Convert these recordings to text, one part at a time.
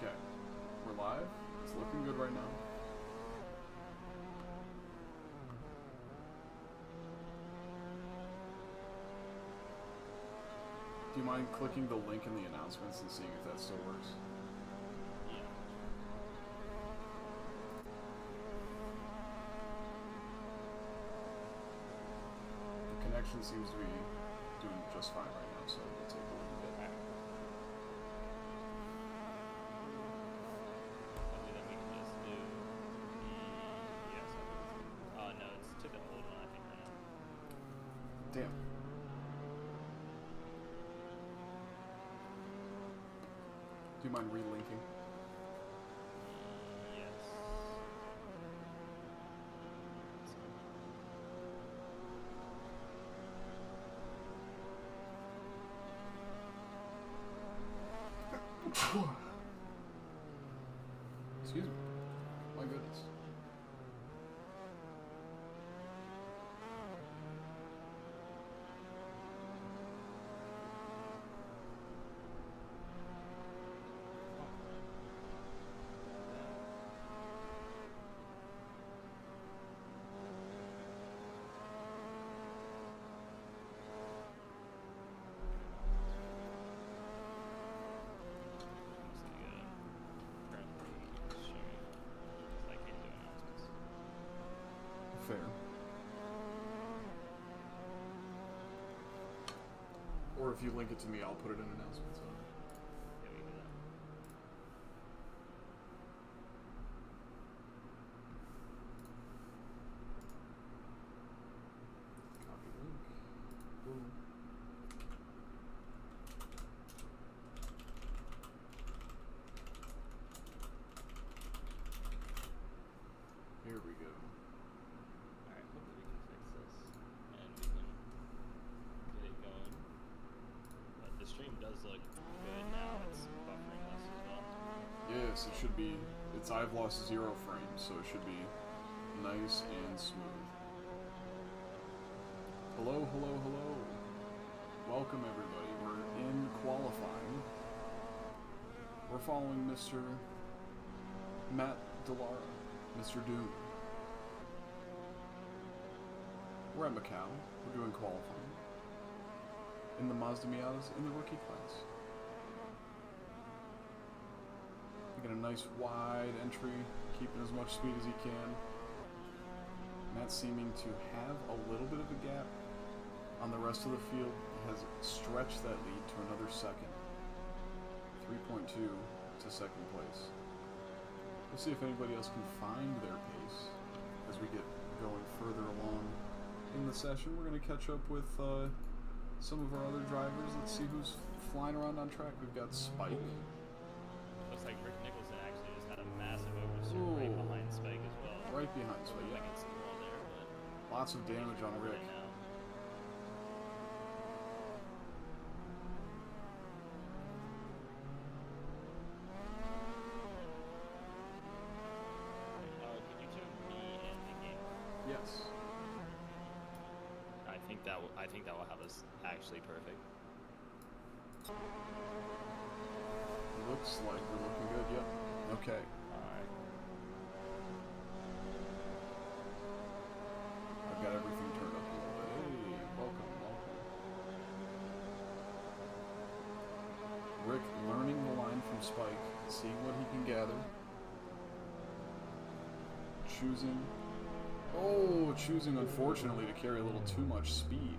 Okay. We're live. It's looking good right now. Do you mind clicking the link in the announcements and seeing if that still works? Yeah. The connection seems to be doing just fine right now, so we'll take a little bit. Maybe then we can just do the... Yes, oh no, it's to the old one, I think, right now. Damn. Do you mind relinking? Yes. Excuse me. My goodness. Fair. Or if you link it to me, I'll put it in announcements. Yeah, we can do that. Copy link. Boom. Here we go. Alright, hopefully we can fix this and we can get it going. But the stream does look good now, it's buffering less as well. Yes, it should be. I've lost 0 frames, so it should be nice and smooth. Hello, hello, hello. Welcome everybody. We're in qualifying. We're following Mr. Matt Delara, Mr. Doom. We're at Macau. We're doing qualifying. In the Mazda Miatas in the rookie class. We get a nice wide entry, keeping as much speed as he can. Matt seeming to have a little bit of a gap on the rest of the field. Has stretched that lead to another second. 3.2 to second place. We'll see if anybody else can find their pace as we get going further along in the session. We're going to catch up with some of our other drivers. Let's see who's flying around on track. We've got Spike. Looks like Rick Nicholson actually just had a massive oversteer right behind Spike as well. Right behind Spike, I yeah. can see the wall there, but... Lots of damage on Rick. Now. Could you turn me in the game? Yes. I think that will have us actually perfect. Looks like we're looking good, yep. Okay. Alright. I've got everything turned up a little bit. Hey, welcome, welcome. Rick learning the line from Spike, seeing what he can gather. Choosing unfortunately to carry a little too much speed.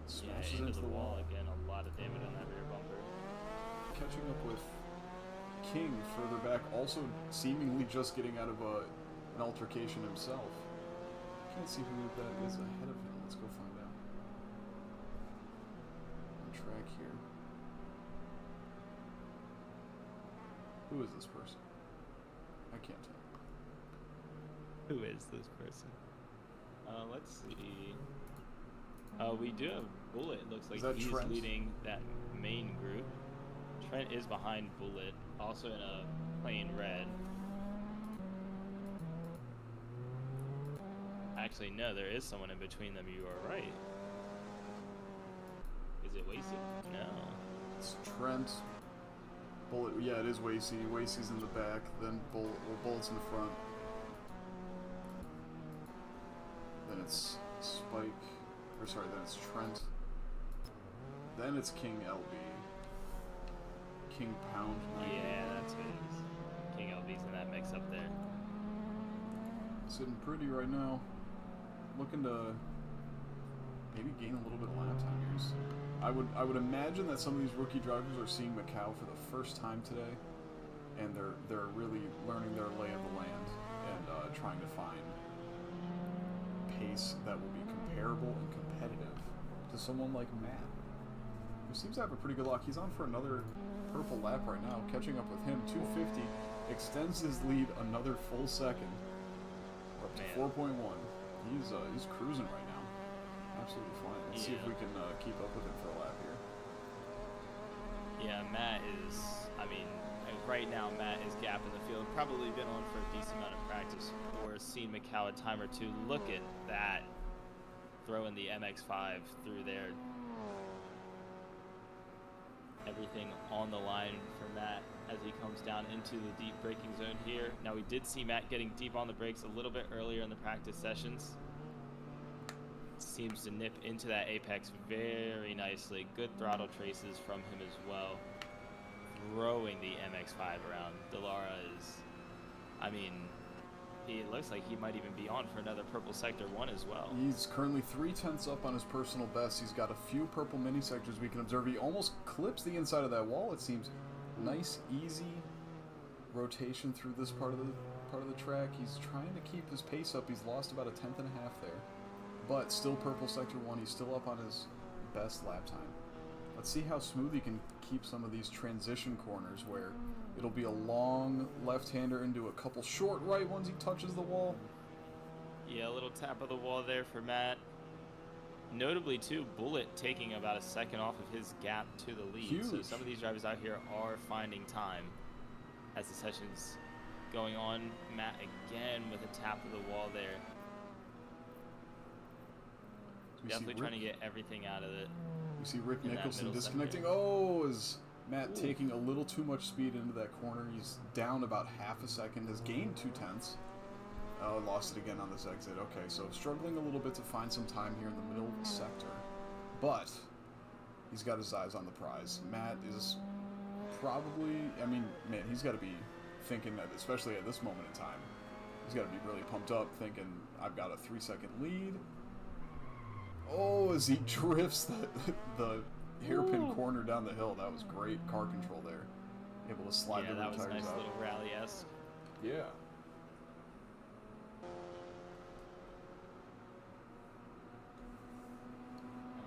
Smashes into the wall. Again, a lot of damage on that rear bumper. Catching up with King further back, also seemingly just getting out of an altercation himself. Can't see who that is ahead of him. Let's go find out. On track here. Who is this person? I can't tell. Who is this person? Let's see. We do have Bullet. Looks like he's Trent? leading that main group. Trent is behind Bullet, also in a plain red. Actually, no, there is someone in between them. You are right. Is it Wasted? No. It's Trent. Bullet, yeah, it is Wacy. Wacy's in the back, then Bullet's in the front. Then it's Spike, or sorry, then it's Trent. Then it's King LB. King Pound. Yeah, that's who it is. King LB's in that mix up there. Sitting pretty right now. Looking to maybe gain a little bit of lap time here. I would imagine that some of these rookie drivers are seeing Macau for the first time today, and they're really learning their lay of the land and trying to find pace that will be comparable and competitive to someone like Matt, who seems to have a pretty good lock. He's on for another purple lap right now, catching up with him. 250 extends his lead another full second. We're up to 4.1. He's cruising right now. Absolutely flying. Let's see if we can keep up with him for a lap here. Yeah, Matt is, I mean, right now Matt is gapping the field. Probably been on for a decent amount of practice or seen Macau a time or two. Look at that. Throwing the MX-5 through there. Everything on the line for Matt as he comes down into the deep braking zone here. Now we did see Matt getting deep on the brakes a little bit earlier in the practice sessions. Seems to nip into that apex very nicely. Good throttle traces from him as well. Throwing the MX-5 around. Delara is, I mean, it looks like he might even be on for another purple sector 1 as well. He's currently 3/10 up on his personal best. He's got a few purple mini sectors we can observe. He almost clips the inside of that wall, it seems. Nice, easy rotation through this part of the track. He's trying to keep his pace up. He's lost about a 1/10 and a half there. But still purple sector 1. He's still up on his best lap time. Let's see how smooth he can keep some of these transition corners where it'll be a long left-hander into a couple short right ones. He touches the wall. Yeah, a little tap of the wall there for Matt. Notably, too, Bullet taking about a second off of his gap to the lead. Huge. So some of these drivers out here are finding time as the session's going on. Matt again with a tap of the wall there. Definitely trying to get everything out of it. You see Rick Nicholson disconnecting. Oh, is Matt taking a little too much speed into that corner. He's down about half a second. Has gained 2/10. Oh, lost it again on this exit. Okay, so struggling a little bit to find some time here in the middle sector. But he's got his eyes on the prize. Matt is probably, I mean, man, he's got to be thinking that, especially at this moment in time, he's got to be really pumped up, thinking, I've got a 3-second lead. Oh, as he drifts the hairpin corner down the hill. That was great car control there. Able to slide the rear tires out. Yeah, that was a nice little rally-esque. Yeah.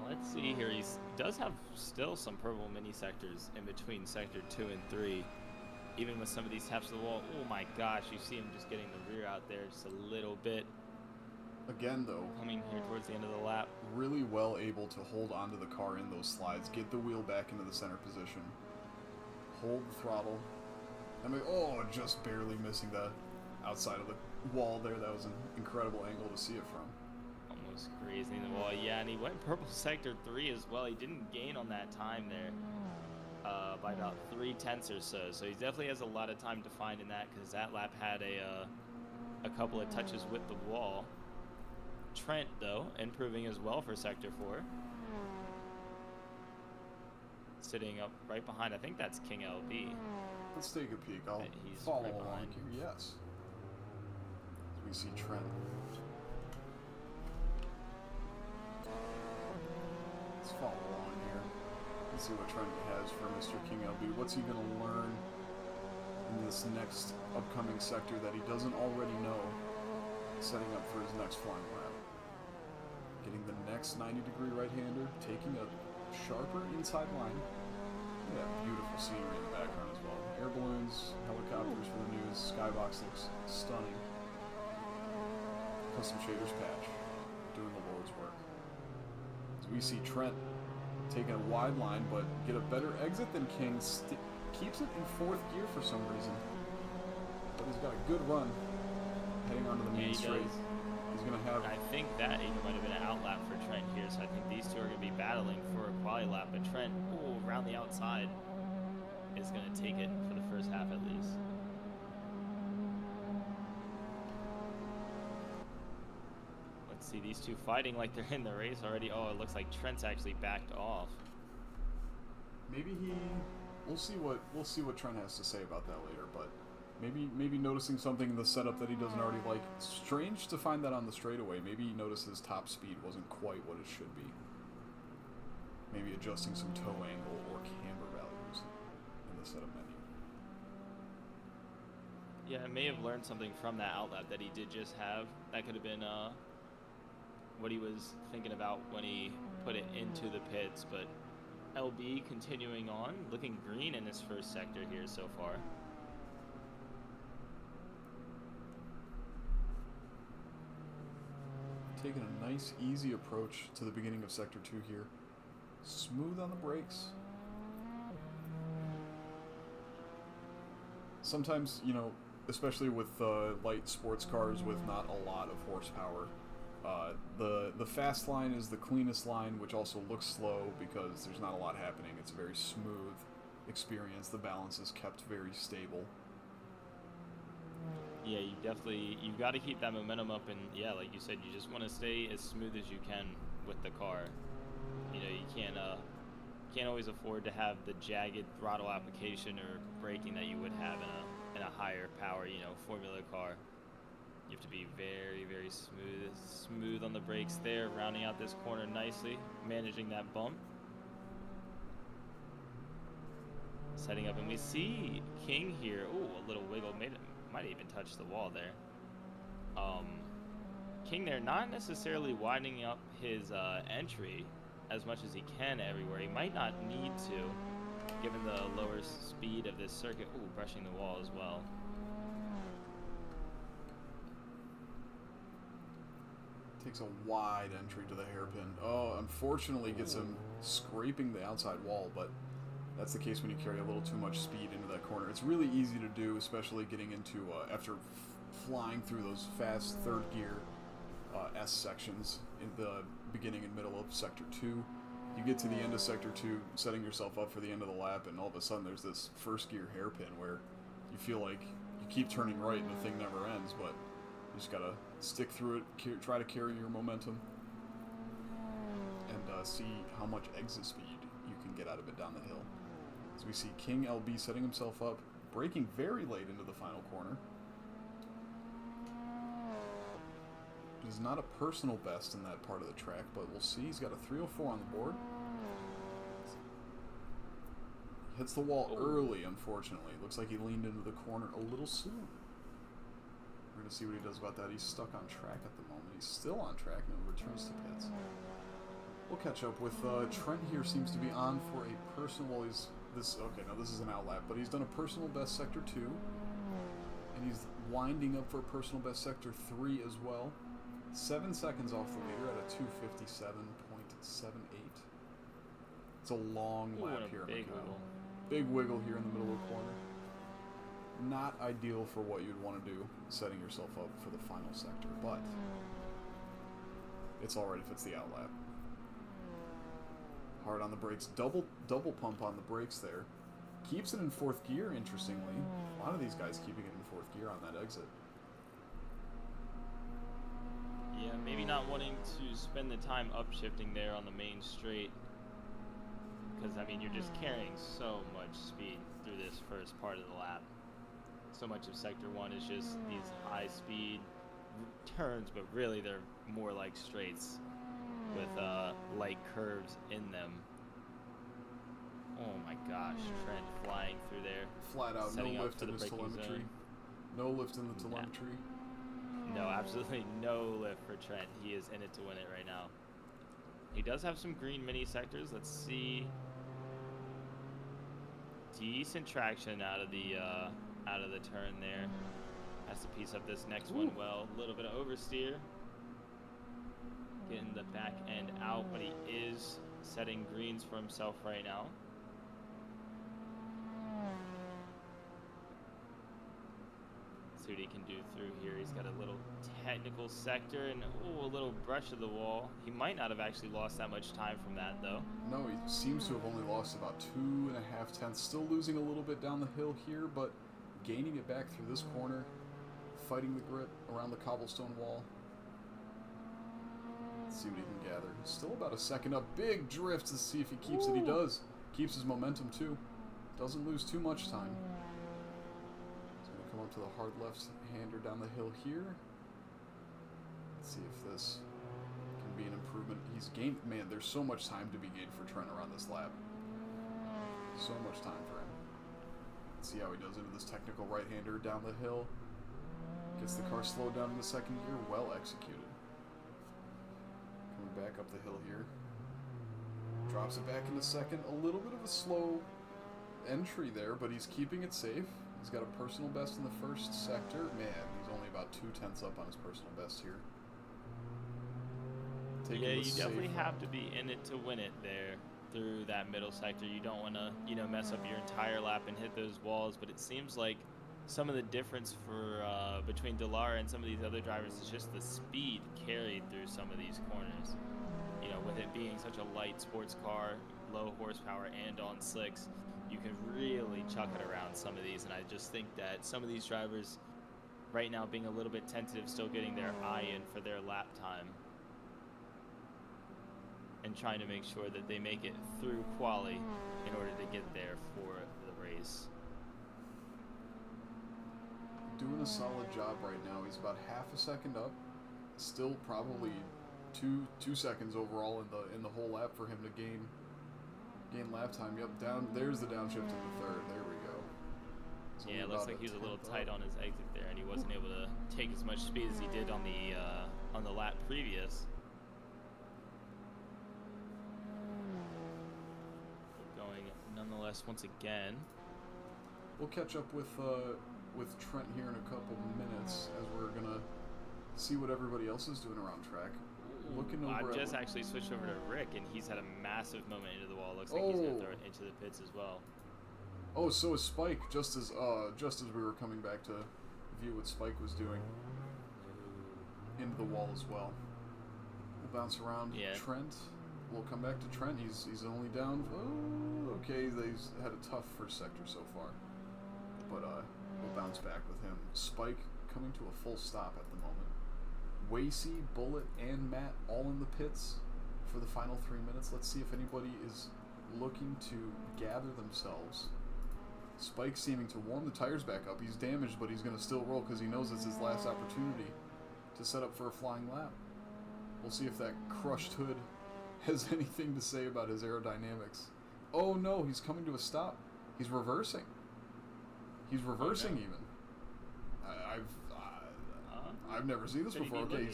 Let's see here. He does have still some purple mini sectors in between sector 2 and 3. Even with some of these taps of the wall. Oh my gosh, you see him just getting the rear out there just a little bit. Again, though, coming here towards the end of the lap. Really well able to hold onto the car in those slides, get the wheel back into the center position, hold the throttle. I mean, oh, just barely missing the outside of the wall there. That was an incredible angle to see it from. Almost grazing the wall. Yeah, and he went purple sector 3 as well. He didn't gain on that time there by about 3/10 or so. So he definitely has a lot of time to find in that because that lap had a couple of touches with the wall. Trent, though, improving as well for Sector 4. Sitting up right behind, I think that's King LB. Let's take a peek. I'll follow along here. Yes. We see Trent. Let's follow along here. Let's see what Trent has for Mr. King LB. What's he going to learn in this next upcoming sector that he doesn't already know, setting up for his next flying lap? Getting the next 90-degree right-hander, taking a sharper inside line. Look at that beautiful scenery in the background as well. Air balloons, helicopters for the news. Skybox looks stunning. Custom shaders patch, doing the Lord's work. As we see Trent taking a wide line, but get a better exit than King. Keeps it in 4th gear for some reason. But he's got a good run heading onto the main straight. He's going to have... I think that even might have been an outlap for Trent here, so I think these two are going to be battling for a quali lap. But Trent, around the outside is going to take it for the first half at least. Let's see, these two fighting like they're in the race already. Oh, it looks like Trent's actually backed off. Maybe we'll see what Trent has to say about that later, but maybe noticing something in the setup that he doesn't already like. Strange to find that on the straightaway. Maybe he noticed his top speed wasn't quite what it should be. Maybe adjusting some toe angle or camber values in the setup menu. Yeah, I may have learned something from that outlap that he did just have. That could have been what he was thinking about when he put it into the pits, but LB continuing on, looking green in this first sector here so far. Taking a nice, easy approach to the beginning of Sector 2 here. Smooth on the brakes. Sometimes, you know, especially with light sports cars with not a lot of horsepower, the fast line is the cleanest line, which also looks slow because there's not a lot happening. It's a very smooth experience. The balance is kept very stable. Yeah, you've got to keep that momentum up, and yeah, like you said, you just want to stay as smooth as you can with the car. You know, you can't always afford to have the jagged throttle application or braking that you would have in a higher power, you know, Formula car. You have to be very, very smooth on the brakes there, rounding out this corner nicely, managing that bump. Setting up, and we see King here. Ooh, a little wiggle, might even touch the wall there. King there, not necessarily widening up his entry as much as he can everywhere. He might not need to, given the lower speed of this circuit. Ooh, brushing the wall as well. Takes a wide entry to the hairpin. Oh, unfortunately gets him scraping the outside wall, but that's the case when you carry a little too much speed into that corner. It's really easy to do, especially getting into, after flying through those fast third gear S sections in the beginning and middle of Sector 2. You get to the end of Sector 2, setting yourself up for the end of the lap, and all of a sudden there's this first gear hairpin where you feel like you keep turning right and the thing never ends, but you just gotta stick through it, try to carry your momentum, and see how much exit speed you can get out of it down the hill. As we see King LB setting himself up, braking very late into the final corner. It is not a personal best in that part of the track, but we'll see. He's got a 304 on the board. Hits the wall early, unfortunately. Looks like he leaned into the corner a little soon. We're going to see what he does about that. He's stuck on track at the moment. He's still on track and returns to pits. We'll catch up with Trent here. Seems to be on for a personal... This is an outlap, but he's done a personal best Sector 2. And he's winding up for a personal best Sector 3 as well. 7 seconds off the leader at a 257.78. It's a long lap here in Macau. Big wiggle here in the middle of the corner. Not ideal for what you'd want to do, setting yourself up for the final sector, but it's alright if it's the outlap. Hard on the brakes, double pump on the brakes there. Keeps it in fourth gear, interestingly. A lot of these guys keeping it in fourth gear on that exit. Yeah, maybe not wanting to spend the time upshifting there on the main straight. Because, I mean, you're just carrying so much speed through this first part of the lap. So much of Sector 1 is just these high-speed turns, but really they're more like straights with light curves in them. Oh my gosh, Trent flying through there. Flat out, no lift in his telemetry. No lift in the telemetry. No, absolutely no lift for Trent. He is in it to win it right now. He does have some green mini sectors. Let's see. Decent traction out of the turn there. Has to piece up this next one well. A little bit of oversteer. Getting the back end out, but he is setting greens for himself right now. See what he can do through here. He's got a little technical sector and a little brush of the wall. He might not have actually lost that much time from that though. No, he seems to have only lost about 2.5 tenths. Still losing a little bit down the hill here, but gaining it back through this corner, fighting the grip around the cobblestone wall. Let's see what he can gather. Still about a second up. Big drift to see if he keeps it. He does. Keeps his momentum too. Doesn't lose too much time. He's going to come up to the hard left-hander down the hill here. Let's see if this can be an improvement. He's gained... Man, there's so much time to be gained for Trent around this lap. So much time for him. Let's see how he does into this technical right-hander down the hill. Gets the car slowed down in the second gear. Well executed. Coming back up the hill here. Drops it back into second. A little bit of a slow entry there, but he's keeping it safe. He's got a personal best in the first sector. Man, he's only about 2 tenths up on his personal best here. Yeah, you definitely have to be in it to win it there through that middle sector. You don't want to, mess up your entire lap and hit those walls, but it seems like some of the difference for between Dallara and some of these other drivers is just the speed carried through some of these corners. With it being such a light sports car, low horsepower, and on slicks, you can really chuck it around some of these. And I just think that some of these drivers right now being a little bit tentative, still getting their eye in for their lap time and trying to make sure that they make it through quali in order to get there for the race. Doing a solid job right now. He's about half a second up. Still probably two seconds overall in the whole lap for him to gain lap time. Yep, down there's the downshift to the third. There we go. Yeah, it looks like he was a little tight on his exit there, and he wasn't able to take as much speed as he did on the lap previous. Going nonetheless once again. We'll catch up with Trent here in a couple minutes as we're gonna see what everybody else is doing around track. Looking over. I've just actually switched over to Rick, and he's had a massive moment into the wall. Looks like he's gonna throw it into the pits as well. Oh, so is Spike. Just as we were coming back to view what Spike was doing into the wall as well. We'll bounce around. Yeah. Trent. We'll come back to Trent. He's only down. Oh, okay. They've had a tough first sector so far, but we'll bounce back with him. Spike coming to a full stop at the moment. Wasey, Bullet, and Matt all in the pits for the final 3 minutes. Let's see if anybody is looking to gather themselves. Spike seeming to warm the tires back up. He's damaged, but he's going to still roll because he knows it's his last opportunity to set up for a flying lap. We'll see if that crushed hood has anything to say about his aerodynamics. Oh no, he's coming to a stop. He's reversing. He's reversing even. I've never seen this before. Okay,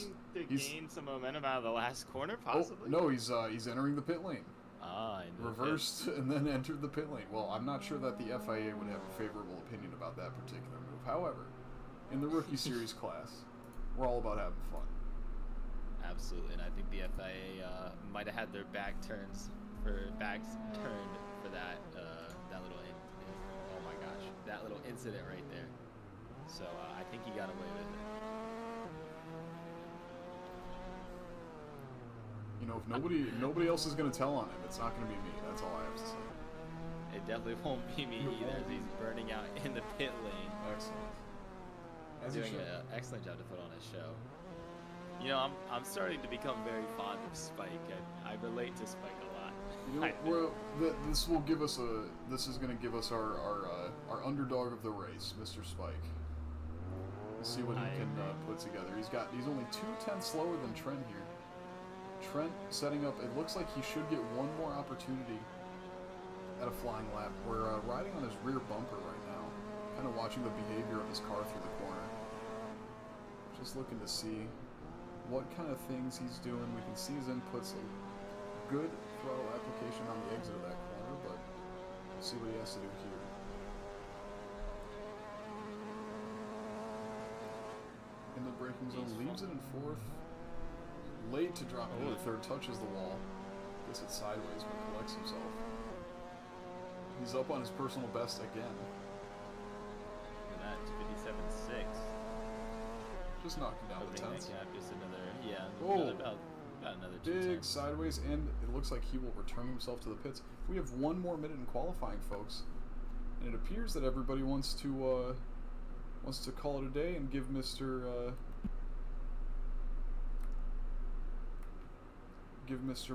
he's gained some momentum out of the last corner, possibly. Oh, no, he's entering the pit lane. Ah, reversed and then entered the pit lane. Well, I'm not sure that the FIA would have a favorable opinion about that particular move. However, in the rookie series class, we're all about having fun. Absolutely, and I think the FIA might have had their backs turned for that that little incident right there. So I think he got away with it. If nobody else is going to tell on him, it's not going to be me. That's all I have to say. It definitely won't be me either, as he's burning out in the pit lane. Excellent. Doing an excellent job to put on his show. I'm starting to become very fond of Spike. I relate to Spike a lot. This is going to give us our underdog of the race, Mr. Spike. Let's see what he can put together. He's only 2 tenths slower than Trent here. Trent setting up. It looks like he should get one more opportunity at a flying lap. We're riding on his rear bumper right now, kind of watching the behavior of his car through the corner. Just looking to see what kind of things he's doing. We can see his inputs. A good throttle application on the exit of that corner, but we'll see what he has to do here. In the braking zone, leaves it in fourth. Late to drop into the third, touches the wall. Gets it sideways, but collects himself. He's up on his personal best again. And that's 57.6. Just knocking down the Opening tenths. that gap, just another, Oh. about another 2 Big tenths. sideways, and it looks like he will return himself to the pits. We have 1 more minute in qualifying, folks, and it appears that everybody wants to call it a day and give Mr.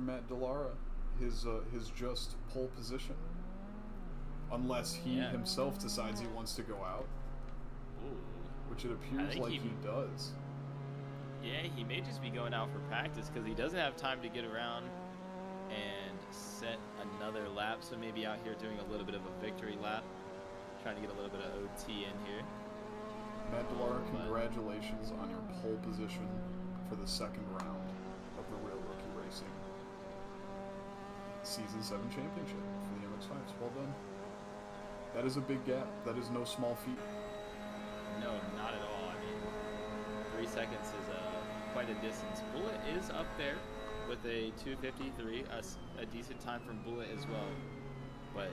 Matt Dallara his just pole position, unless he himself decides he wants to go out, Ooh. which it appears like he does. Yeah, he may just be going out for practice because he doesn't have time to get around and set another lap. So maybe out here doing a little bit of a victory lap, trying to get a little bit of OT in here. Matt Dallara, congratulations on your pole position for the 2nd round of the Real Rookie Racing Season 7 Championship for the MX-5s. Well done. That is a big gap. That is no small feat. No, not at all. I mean, 3 seconds is quite a distance. Bullet is up there with a 2:53, a decent time from Bullet as well. But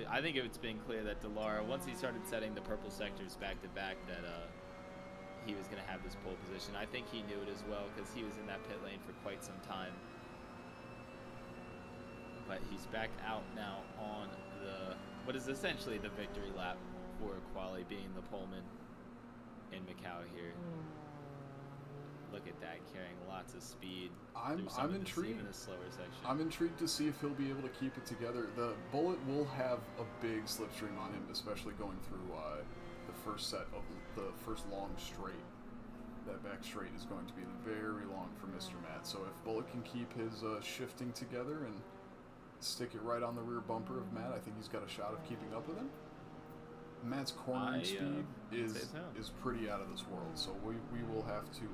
I think it's been clear that Dallara, once he started setting the purple sectors back to back, that he was going to have this pole position. I think he knew it as well because he was in that pit lane for quite some time. But he's back out now on what is essentially the victory lap for Quali, being the poleman in Macau here. Look at that, carrying lots of speed. I'm intrigued. Even the slower section. I'm intrigued to see if he'll be able to keep it together. The Bullet will have a big slipstream on him, especially going through the first set of the first long straight. That back straight is going to be very long for Mr. Matt. So if Bullet can keep his shifting together and stick it right on the rear bumper of Matt, I think he's got a shot of keeping up with him. Matt's cornering speed is pretty out of this world, so we will have to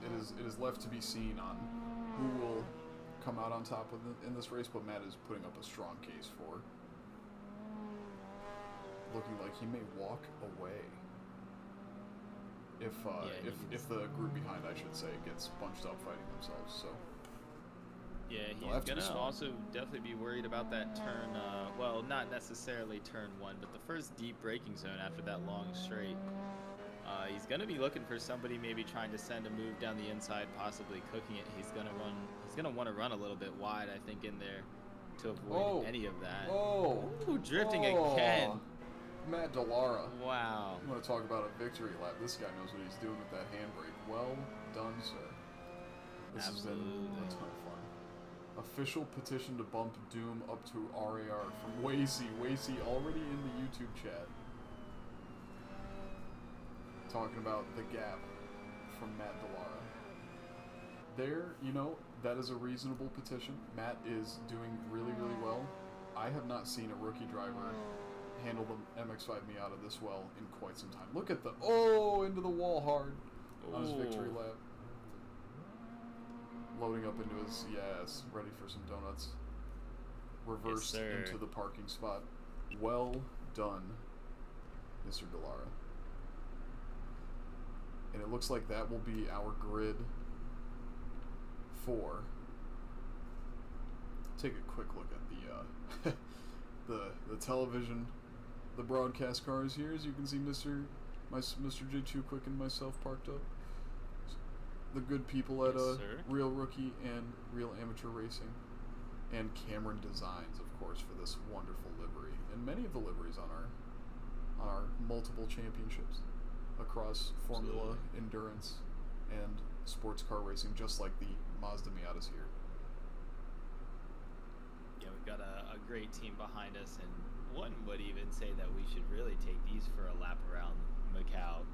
it is left to be seen on who will come out on top in this race, but Matt is putting up a strong case for looking like he may walk away if the group behind, I should say, gets bunched up fighting themselves. So yeah, he's gonna also definitely be worried about that turn. Well, not necessarily turn 1, but the first deep braking zone after that long straight. He's gonna be looking for somebody maybe trying to send a move down the inside, possibly cooking it. He's gonna want to run a little bit wide, I think, in there to avoid any of that. Ooh, drifting again. Matt Dallara. Wow. You want to talk about a victory lap? This guy knows what he's doing with that handbrake. Well done, sir. This has been a ton of fun. Official petition to bump Doom up to RRR from Wacy. Wacy already in the YouTube chat. Talking about the gap from Matt Dallara. There, that is a reasonable petition. Matt is doing really, really well. I have not seen a rookie driver handle the MX-5 Miata this well in quite some time. Look at into the wall hard on his victory lap. Loading up into his, ready for some donuts. Reversed into the parking spot. Well done, Mr. Dallara. And it looks like that will be our grid for. Take a quick look at the television, the broadcast cars here. As you can see, Mr. J2 Quick and myself parked up. The good people at Real Rookie and Real Amateur Racing, and Cameron Designs, of course, for this wonderful livery, and many of the liveries on our multiple championships across Formula, Endurance, and sports car racing, just like the Mazda Miatas here. Yeah, we've got a great team behind us, and one would even say that we should really take these for a lap around Macau.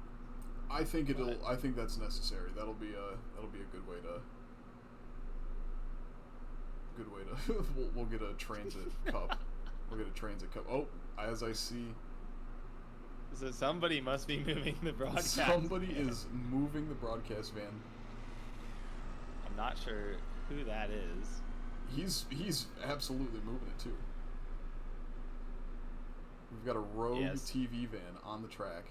I think that's necessary. That'll be a good way to we'll get a transit cup. We'll get a transit cup. Oh, as I see. So somebody must be moving the broadcast. Somebody is moving the broadcast van. I'm not sure who that is. He's absolutely moving it too. We've got a rogue TV van on the track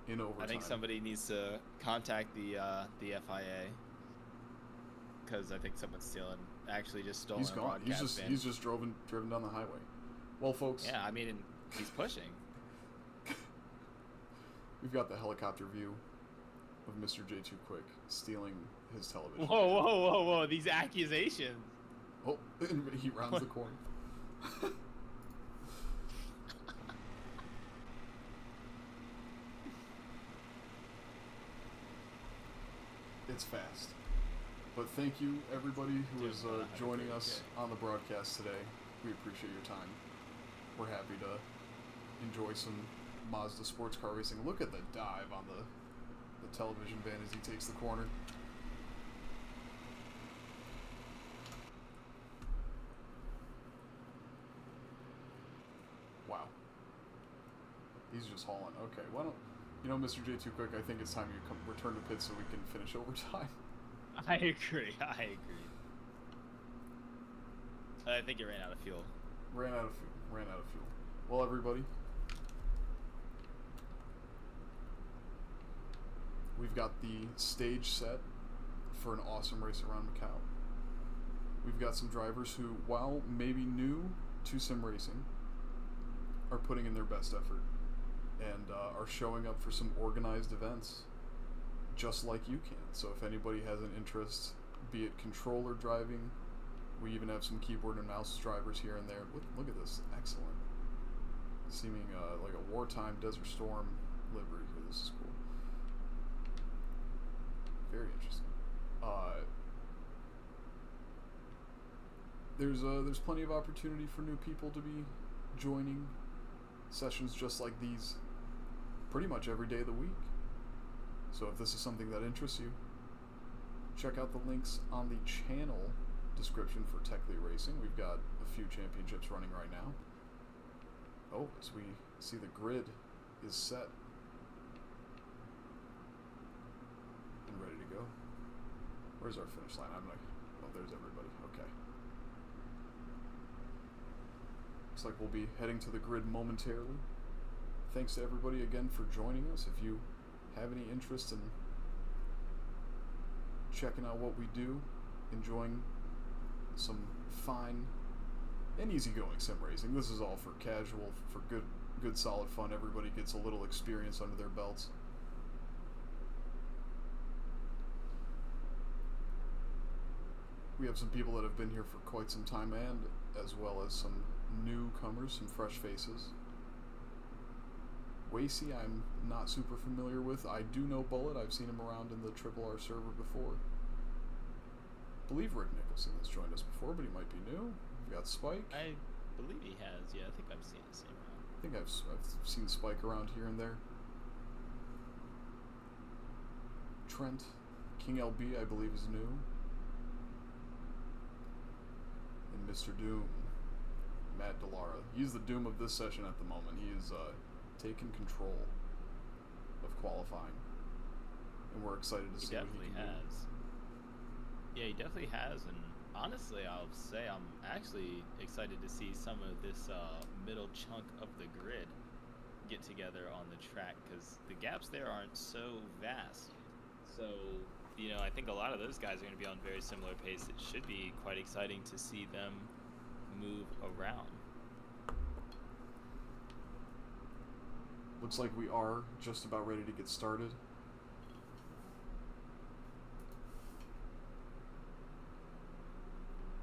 in overtime. I think somebody needs to contact the FIA because I think someone's actually just stolen a broadcast van. He's just driven down the highway. Well, folks. Yeah, I mean, he's pushing. We've got the helicopter view of Mr. J2 Quick stealing his television. Whoa, whoa, whoa, whoa! These accusations. Oh, and he rounds the corner. It's fast. But thank you, everybody who is joining us on the broadcast today. We appreciate your time. We're happy to enjoy some Mazda sports car racing. Look at the dive on the television van as he takes the corner. Wow. He's just hauling. Okay, why don't... You know, Mr. J2 Quick, I think it's time you return to pit so we can finish overtime. I agree. I agree. I think it ran out of fuel. Ran out of fuel. Well, everybody, we've got the stage set for an awesome race around Macau. We've got some drivers who, while maybe new to sim racing, are putting in their best effort and are showing up for some organized events just like you can. So if anybody has an interest, be it controller driving, we even have some keyboard and mouse drivers here and there. Look at this. Excellent. Seeming like a wartime Desert Storm livery here. This is cool. Very interesting. There's plenty of opportunity for new people to be joining sessions just like these pretty much every day of the week. So if this is something that interests you, check out the links on the channel description for Techly Racing. We've got a few championships running right now. Oh, as we see, the grid is set and ready to go. Where's our finish line? Oh, there's everybody. Okay. Looks like we'll be heading to the grid momentarily. Thanks to everybody again for joining us. If you have any interest in checking out what we do, enjoying some fine and easygoing sim racing. This is all for casual, for good solid fun. Everybody gets a little experience under their belts. We have some people that have been here for quite some time, and as well as some newcomers, some fresh faces. Wacy, I'm not super familiar with. I do know Bullet. I've seen him around in the Triple R server before. I believe Rick Nicholson has joined us before, but he might be new. We've got Spike. I believe he has. Yeah, I think I've seen the same around. I think I've seen Spike around here and there. Trent. King LB, I believe, is new. And Mr. Doom. Matt Delara. He's the Doom of this session at the moment. He is taken control of qualifying. And we're excited to see what he can do. Yeah, he definitely has, and honestly, I'll say I'm actually excited to see some of this middle chunk of the grid get together on the track, because the gaps there aren't so vast. So, you know, I think a lot of those guys are going to be on very similar pace. It should be quite exciting to see them move around. Looks like we are just about ready to get started.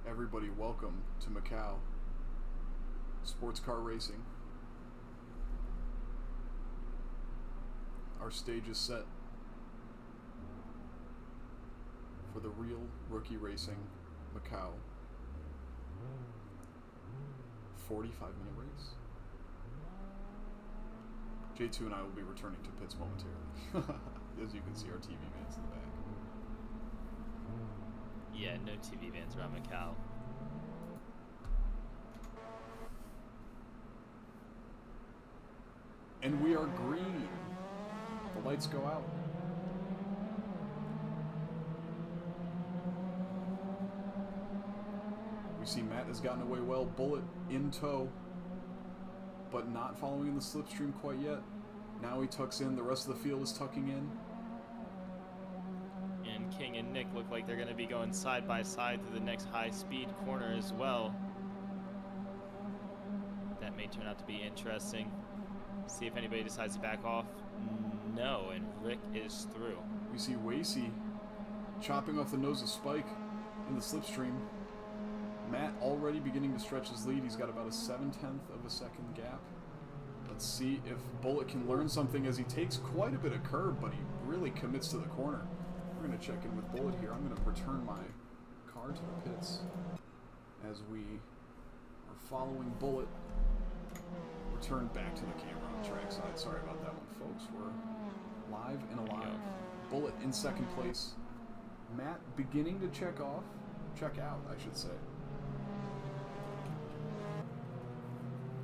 Everybody, welcome to Macau. Sports car racing. Our stage is set for the real rookie racing Macau 45-minute race. J2 and I will be returning to pits momentarily. As you can see, our TV van's in the back. Yeah, no TV vans around Macau. And we are green. The lights go out. We see Matt has gotten away well. Bullet in tow, but not following in the slipstream quite yet. Now he tucks in. The rest of the field is tucking in. And King and Nick look like they're going to be going side by side to the next high-speed corner as well. That may turn out to be interesting. See if anybody decides to back off. No, and Rick is through. We see Wasey chopping off the nose of Spike in the slipstream. Matt already beginning to stretch his lead. He's got about a 0.7 of a second gap. Let's see if Bullet can learn something as he takes quite a bit of curb, but he really commits to the corner. We're going to check in with Bullet here. I'm going to return my car to the pits as we are following Bullet. Return back to the camera on trackside. Sorry about that one, folks. We're live and alive. Bullet in second place. Matt beginning to check out, I should say.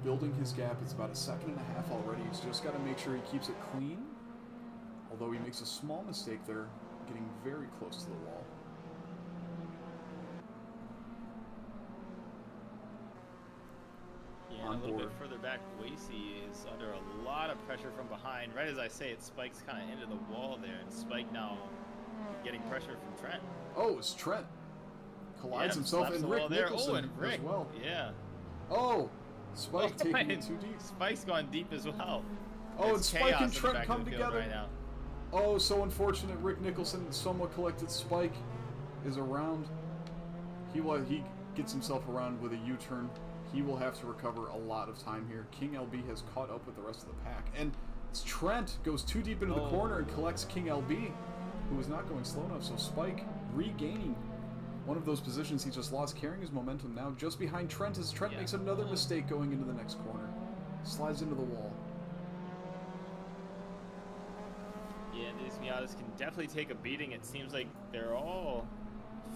Building his gap. It's about a 1.5 seconds already. He's just got to make sure he keeps it clean. Although he makes a small mistake there, getting very close to the wall. Yeah, and a little bit further back, Wasey is under a lot of pressure from behind. Right as I say it, Spike's kind of into the wall there, and Spike now getting pressure from Trent. Oh, it's Trent. Collides himself and Rick Nicholson as well. Yeah. Oh, Spike taking it too deep. Spike's gone deep as well. Oh, and Spike and Trent come together. Right now. Oh, so unfortunate. Rick Nicholson, somewhat collected. Spike is around. He gets himself around with a U-turn. He will have to recover a lot of time here. King LB has caught up with the rest of the pack. And Trent goes too deep into the corner and collects King LB, who was not going slow enough. So Spike regaining one of those positions he just lost, carrying his momentum now just behind Trent as Trent makes another mistake going into the next corner. Slides into the wall. Yeah, these Miatas can definitely take a beating. It seems like they're all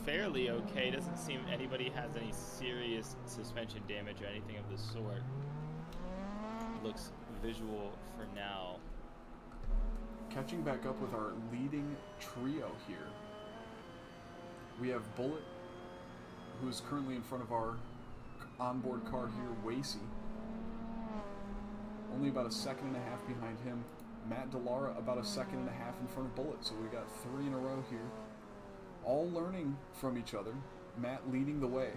fairly okay. Doesn't seem anybody has any serious suspension damage or anything of the sort. Looks visual for now. Catching back up with our leading trio here. We have Bullet, who's currently in front of our onboard car here, Wasey. Only about a 1.5 seconds behind him. Matt Delara about a 1.5 seconds in front of Bullet. So we got 3 in a row here. All learning from each other. Matt leading the way.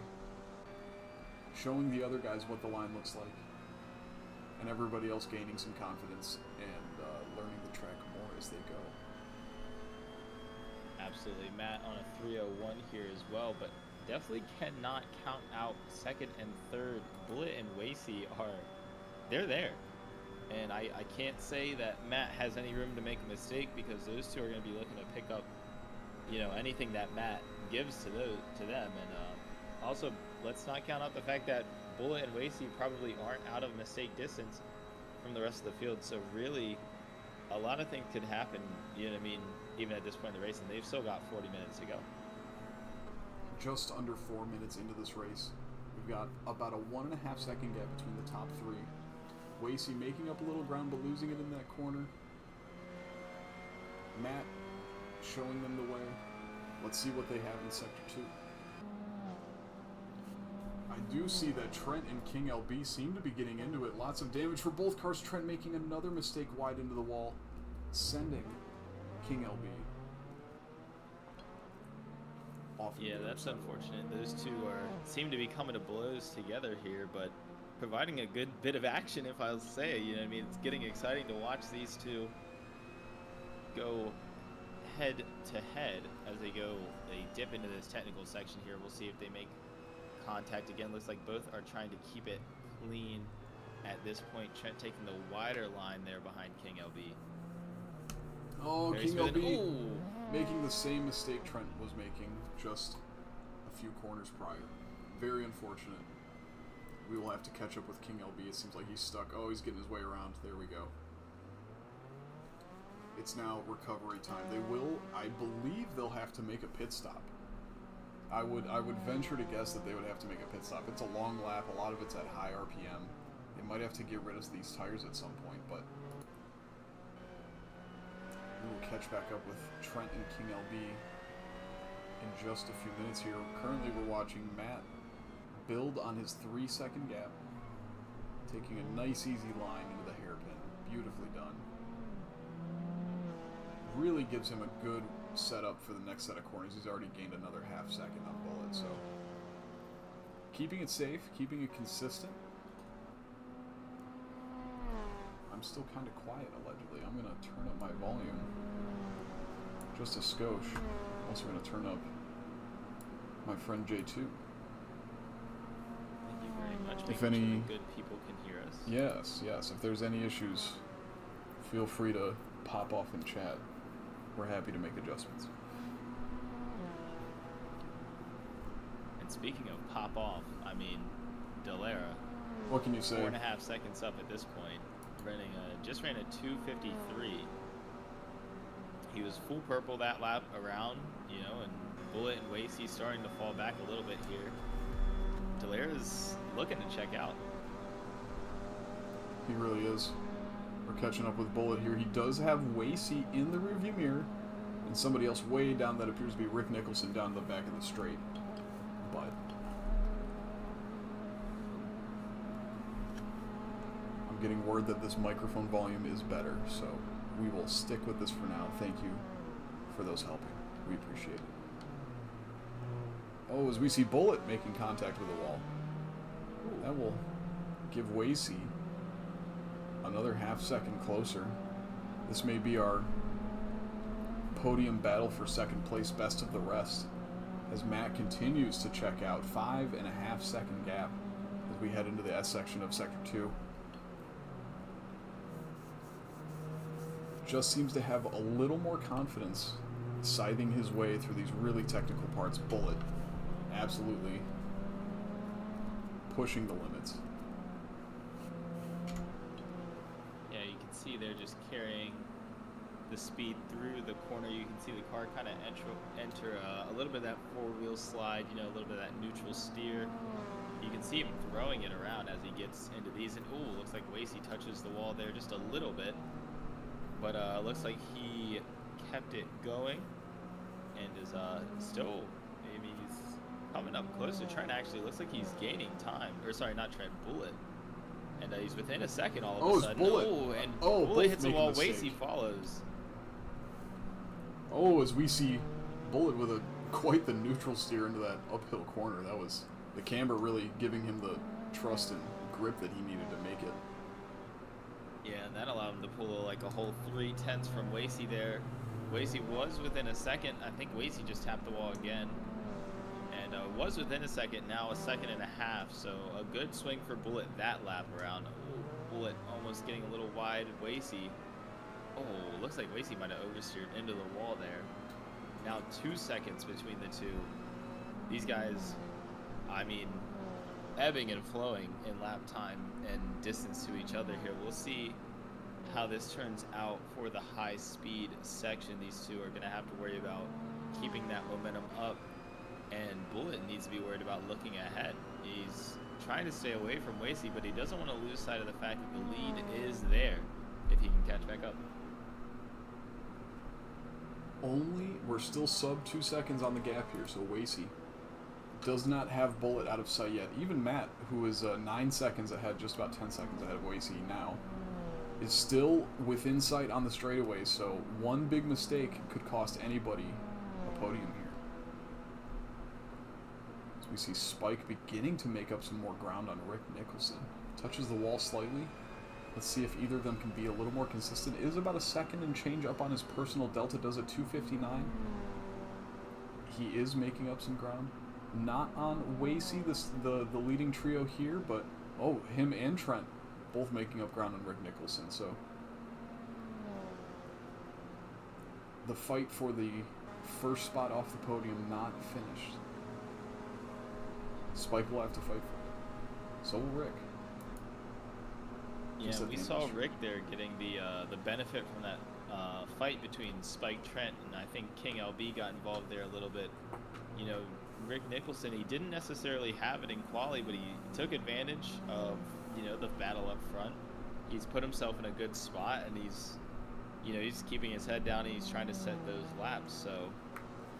Showing the other guys what the line looks like. And everybody else gaining some confidence and learning the track more as they go. Absolutely. Matt on a 301 here as well, but definitely cannot count out second and third. Bullet and Wasey they're there. And I can't say that Matt has any room to make a mistake because those two are going to be looking to pick up, anything that Matt gives to them. And also, let's not count out the fact that Bullet and Wasey probably aren't out of mistake distance from the rest of the field. So really, a lot of things could happen, even at this point in the race, and they've still got 40 minutes to go. Just under 4 minutes into this race. We've got about a 1.5 second gap between the top 3. Wasey making up a little ground but losing it in that corner. Matt showing them the way. Let's see what they have in Sector 2. I do see that Trent and King LB seem to be getting into it. Lots of damage for both cars. Trent making another mistake wide into the wall, sending King LB off. Yeah, that's unfortunate. Those two seem to be coming to blows together here, but providing a good bit of action, if I'll say. It's getting exciting to watch these two go head to head as they dip into this technical section here. We'll see if they make contact again. Looks like both are trying to keep it clean at this point. Trent taking the wider line there behind King LB. Oh, King LB making the same mistake Trent was making just a few corners prior. Very unfortunate. We will have to catch up with King LB. It seems like he's stuck. Oh, he's getting his way around. There we go. It's now recovery time. I believe they'll have to make a pit stop. I would venture to guess that they would have to make a pit stop. It's a long lap. A lot of it's at high RPM. They might have to get rid of these tires at some point, but we will catch back up with Trent and King LB in just a few minutes here. Currently, we're watching Matt build on his 3 second gap, taking a nice easy line into the hairpin. Beautifully done. Really gives him a good setup for the next set of corners. He's already gained another 0.5 second on Bullet, so keeping it safe, keeping it consistent. I'm still kind of quiet, allegedly. I'm going to turn up my volume just a skosh. Also going to turn up my friend J2. Thank you very much. If Making any sure the good people can hear us. Yes, yes. If there's any issues, feel free to pop off in chat. We're happy to make adjustments. And speaking of pop off, I mean, Dallara. What can you say? 4.5 seconds up at this point. Just ran a 2:53. He was full purple that lap around, you know, and Bullet and Wasey starting to fall back a little bit here. Dallara's looking to check out. He really is. We're catching up with Bullet here. He does have Wasey in the rearview mirror, and somebody else way down that appears to be Rick Nicholson down the back of the straight. But I'm getting word that this microphone volume is better, so we will stick with this for now. Thank you for those helping. We appreciate it. Oh, as we see Bullet making contact with the wall. That will give Wasey another half second closer. This may be our podium battle for second place, best of the rest, as Matt continues to check out. 5.5 second gap as we head into the S section of Sector 2. Just seems to have a little more confidence scything his way through these really technical parts. Bullet absolutely pushing the limits. Yeah, you can see they're just carrying the speed through the corner. You can see the car kind of enter a little bit of that four-wheel slide, you know, a little bit of that neutral steer. You can see him throwing it around as he gets into these, and ooh, looks like Wasey touches the wall there just a little bit, but looks like he kept it going and is still, maybe he's coming up closer. Trent actually looks like he's gaining time, or sorry, not Trent, Bullet. And he's within a second all of a sudden. Bullet. Oh, and Bullet Bullet hits the making wall. a mistake. Wasey follows. Oh, as we see Bullet with quite the neutral steer into that uphill corner. That was the camber really giving him the trust and grip that he needed to make it. Yeah, and that allowed him to pull like a whole 3/10 from Wasey there. Wasey was within a second. I think Wasey just tapped the wall again. And was within a second, now a second and a half. So a good swing for Bullet that lap around. Ooh, Bullet almost getting a little wide. Wasey. Oh, looks like Wasey might have oversteered into the wall there. Now 2 seconds between the two. These guys, I mean, ebbing and flowing in lap time and distance to each other here. We'll see how this turns out for the high speed section. These two are going to have to worry about keeping that momentum up. And Bullet needs to be worried about looking ahead. He's trying to stay away from Wasey, but he doesn't want to lose sight of the fact that the lead is there if he can catch back up. We're still sub 2 seconds on the gap here, so Wasey does not have Bullet out of sight yet. Even Matt, who is 9 seconds ahead, just about 10 seconds ahead of Wasey now, is still within sight on the straightaway, so one big mistake could cost anybody a podium here. We see Spike beginning to make up some more ground on Rick Nicholson. Touches the wall slightly. Let's see if either of them can be a little more consistent. It is about a second and change up on his personal delta. Does a 2:59. He is making up some ground. Not on Wasey, the leading trio here, but oh, him and Trent both making up ground on Rick Nicholson. So the fight for the first spot off the podium not finished. Spike will have to fight for it. So will Rick. Yeah, we saw Rick there getting the benefit from that fight between Spike Trent, and I think King LB got involved there a little bit. You know, Rick Nicholson, he didn't necessarily have it in quali, but he took advantage of, you know, the battle up front. He's put himself in a good spot, and he's keeping his head down, and he's trying to set those laps. So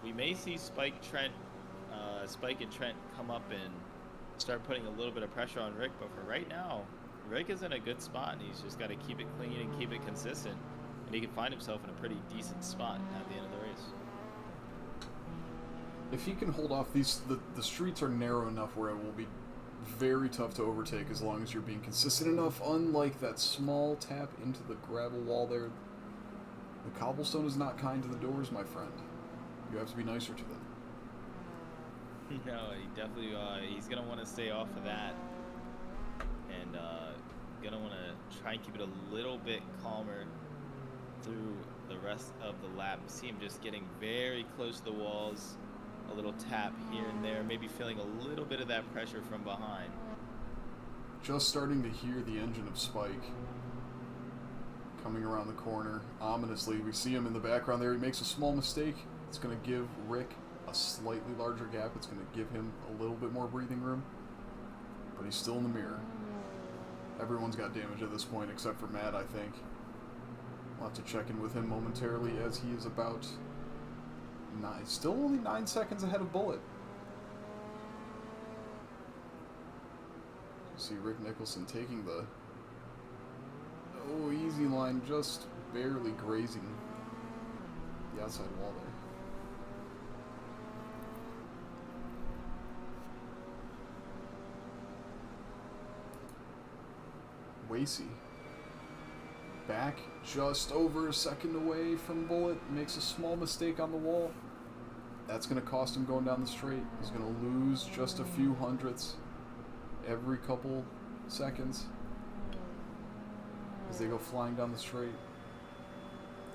we may see Spike and Trent come up and start putting a little bit of pressure on Rick, but for right now, Rick is in a good spot, and he's just got to keep it clean and keep it consistent, and he can find himself in a pretty decent spot at the end of the race. If he can hold off the streets are narrow enough where it will be very tough to overtake as long as you're being consistent enough, unlike that small tap into the gravel wall there. The cobblestone is not kind to the doors, my friend. You have to be nicer to them. No, he definitely, he's going to want to stay off of that. And going to want to try and keep it a little bit calmer through the rest of the lap. See him just getting very close to the walls. A little tap here and there, maybe feeling a little bit of that pressure from behind. Just starting to hear the engine of Spike coming around the corner. Ominously, we see him in the background there. He makes a small mistake. It's going to give Rick a slightly larger gap. It's going to give him a little bit more breathing room. But he's still in the mirror. Everyone's got damage at this point except for Matt, I think. We'll have to check in with him momentarily as he is about... still only 9 seconds ahead of Bullet. You see Rick Nicholson taking the easy line, just barely grazing the outside wall there. Wasey back just over a second away from Bullet, makes a small mistake on the wall. That's going to cost him going down the straight. He's going to lose just a few hundredths every couple seconds as they go flying down the straight.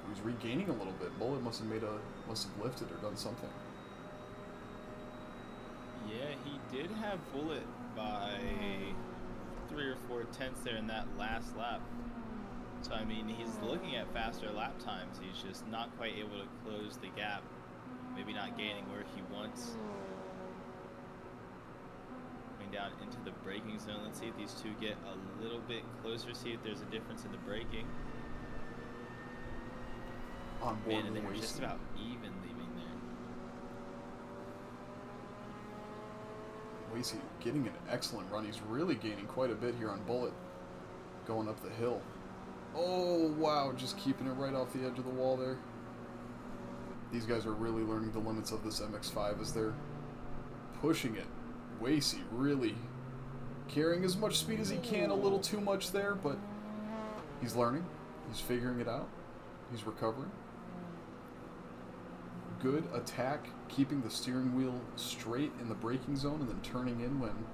He's regaining a little bit. Bullet must have lifted or done something. Yeah, he did have Bullet by 3 or 4 tenths there in that last lap. So, I mean, he's looking at faster lap times. He's just not quite able to close the gap. Maybe not gaining where he wants. Coming down into the braking zone. Let's see if these two get a little bit closer. See if there's a difference in the braking. On board. Man, and they're just about even leaving there. Wasey getting an excellent run. He's really gaining quite a bit here on Bullet. Going up the hill. Oh, wow. Just keeping it right off the edge of the wall there. These guys are really learning the limits of this MX-5 as they're pushing it. Wasey really carrying as much speed as he can. A little too much there, but he's learning. He's figuring it out. He's recovering. Good attack, keeping the steering wheel straight in the braking zone and then turning in when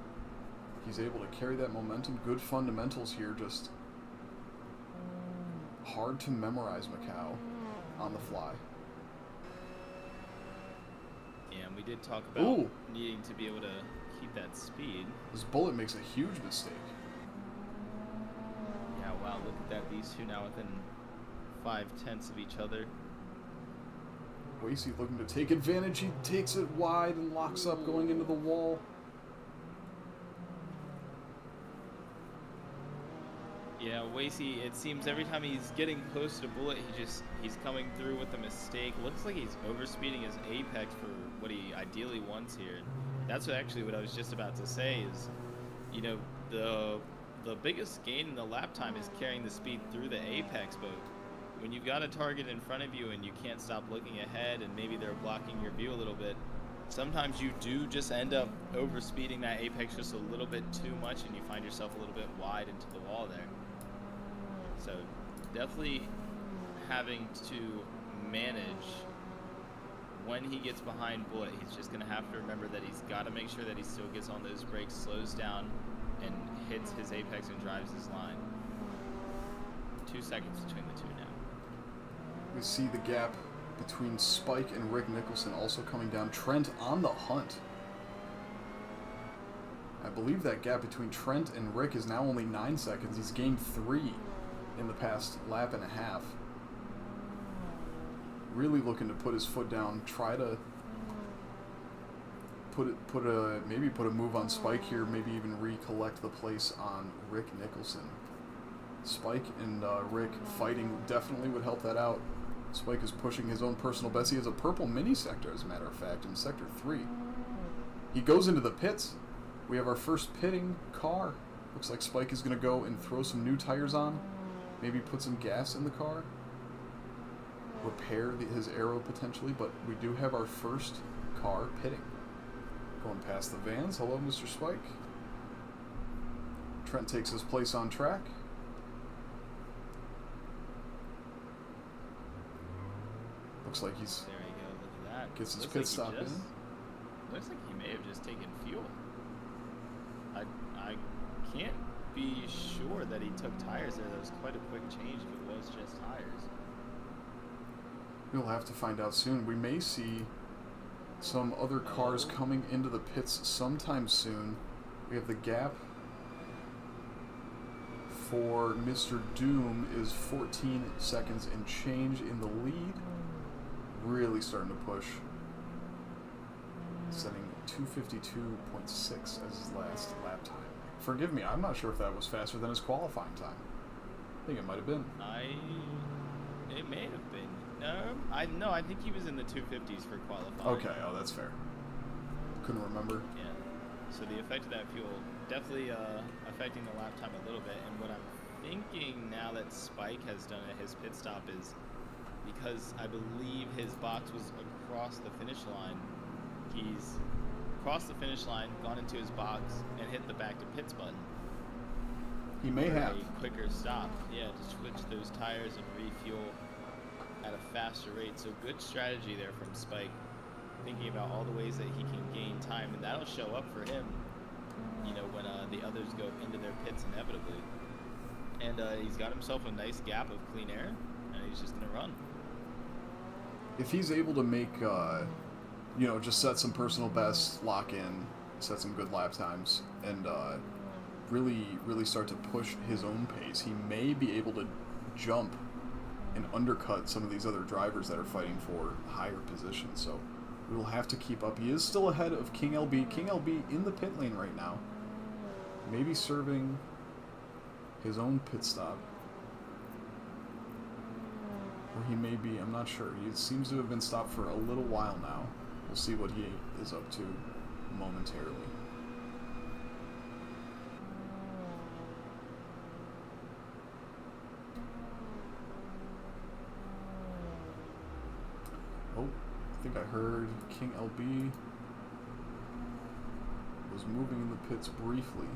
he's able to carry that momentum. Good fundamentals here, just hard to memorize Macau on the fly. Yeah, and we did talk about needing to be able to keep that speed. This Bullet makes a huge mistake. Yeah, wow, look at that. These two now within 5 tenths of each other. Wasey looking to take advantage. He takes it wide and locks up going into the wall. Yeah, Wasey, it seems every time he's getting close to Bullet, he's coming through with a mistake. Looks like he's overspeeding his apex for what he ideally wants here. That's what I was just about to say is, you know, the biggest gain in the lap time is carrying the speed through the apex, but when you've got a target in front of you and you can't stop looking ahead and maybe they're blocking your view a little bit, sometimes you do just end up overspeeding that apex just a little bit too much and you find yourself a little bit wide into the wall there. So definitely having to manage when he gets behind Bullet. He's just going to have to remember that he's got to make sure that he still gets on those brakes, slows down, and hits his apex and drives his line. 2 seconds between the two now. We see the gap between Spike and Rick Nicholson also coming down. Trent on the hunt. I believe that gap between Trent and Rick is now only 9 seconds. He's gained 3 in the past lap and a half. Really looking to put his foot down, try to maybe put a move on Spike here, maybe even recollect the place on Rick Nicholson. Spike and Rick fighting definitely would help that out. Spike is pushing his own personal best. He has a purple mini sector, as a matter of fact, in Sector 3. He goes into the pits. We have our first pitting car. Looks like Spike is going to go and throw some new tires on. Maybe put some gas in the car. Repair his aero potentially, but we do have our first car pitting. Going past the vans. Hello, Mr. Spike. Trent takes his place on track. Looks like he's... There you go, look at that. Gets his Looks pit like stop in. Looks like he may have just taken fuel. I can't be sure that he took tires there. That was quite a quick change if it was just tires. We'll have to find out soon. We may see some other cars coming into the pits sometime soon. We have the gap for Mr. Doom is 14 seconds and change in the lead. Really starting to push. Setting 252.6 as his last lap time. Forgive me, I'm not sure if that was faster than his qualifying time. I think it might have been. It may have been. No, I think he was in the 250s for qualifying. Okay, oh, that's fair. Couldn't remember. Yeah. So the effect of that fuel definitely affecting the lap time a little bit. And what I'm thinking now that Spike has done at his pit stop is because I believe his box was across the finish line. He's crossed the finish line, gone into his box, and hit the back to pits button. He may have. A quicker stop. Yeah, to switch those tires and refuel at a faster rate. So good strategy there from Spike, thinking about all the ways that he can gain time, and that'll show up for him, you know, when the others go into their pits inevitably. And he's got himself a nice gap of clean air, and he's just gonna run. If he's able to make, you know, just set some personal bests, lock in, set some good lap times, and really start to push his own pace, he may be able to jump and undercut some of these other drivers that are fighting for higher positions. So we will have to keep up. He is still ahead of King LB. King LB in the pit lane right now, maybe serving his own pit stop. Or he may be, I'm not sure. He seems to have been stopped for a little while now. We'll see what he is up to momentarily. Oh, I think I heard King LB was moving in the pits briefly.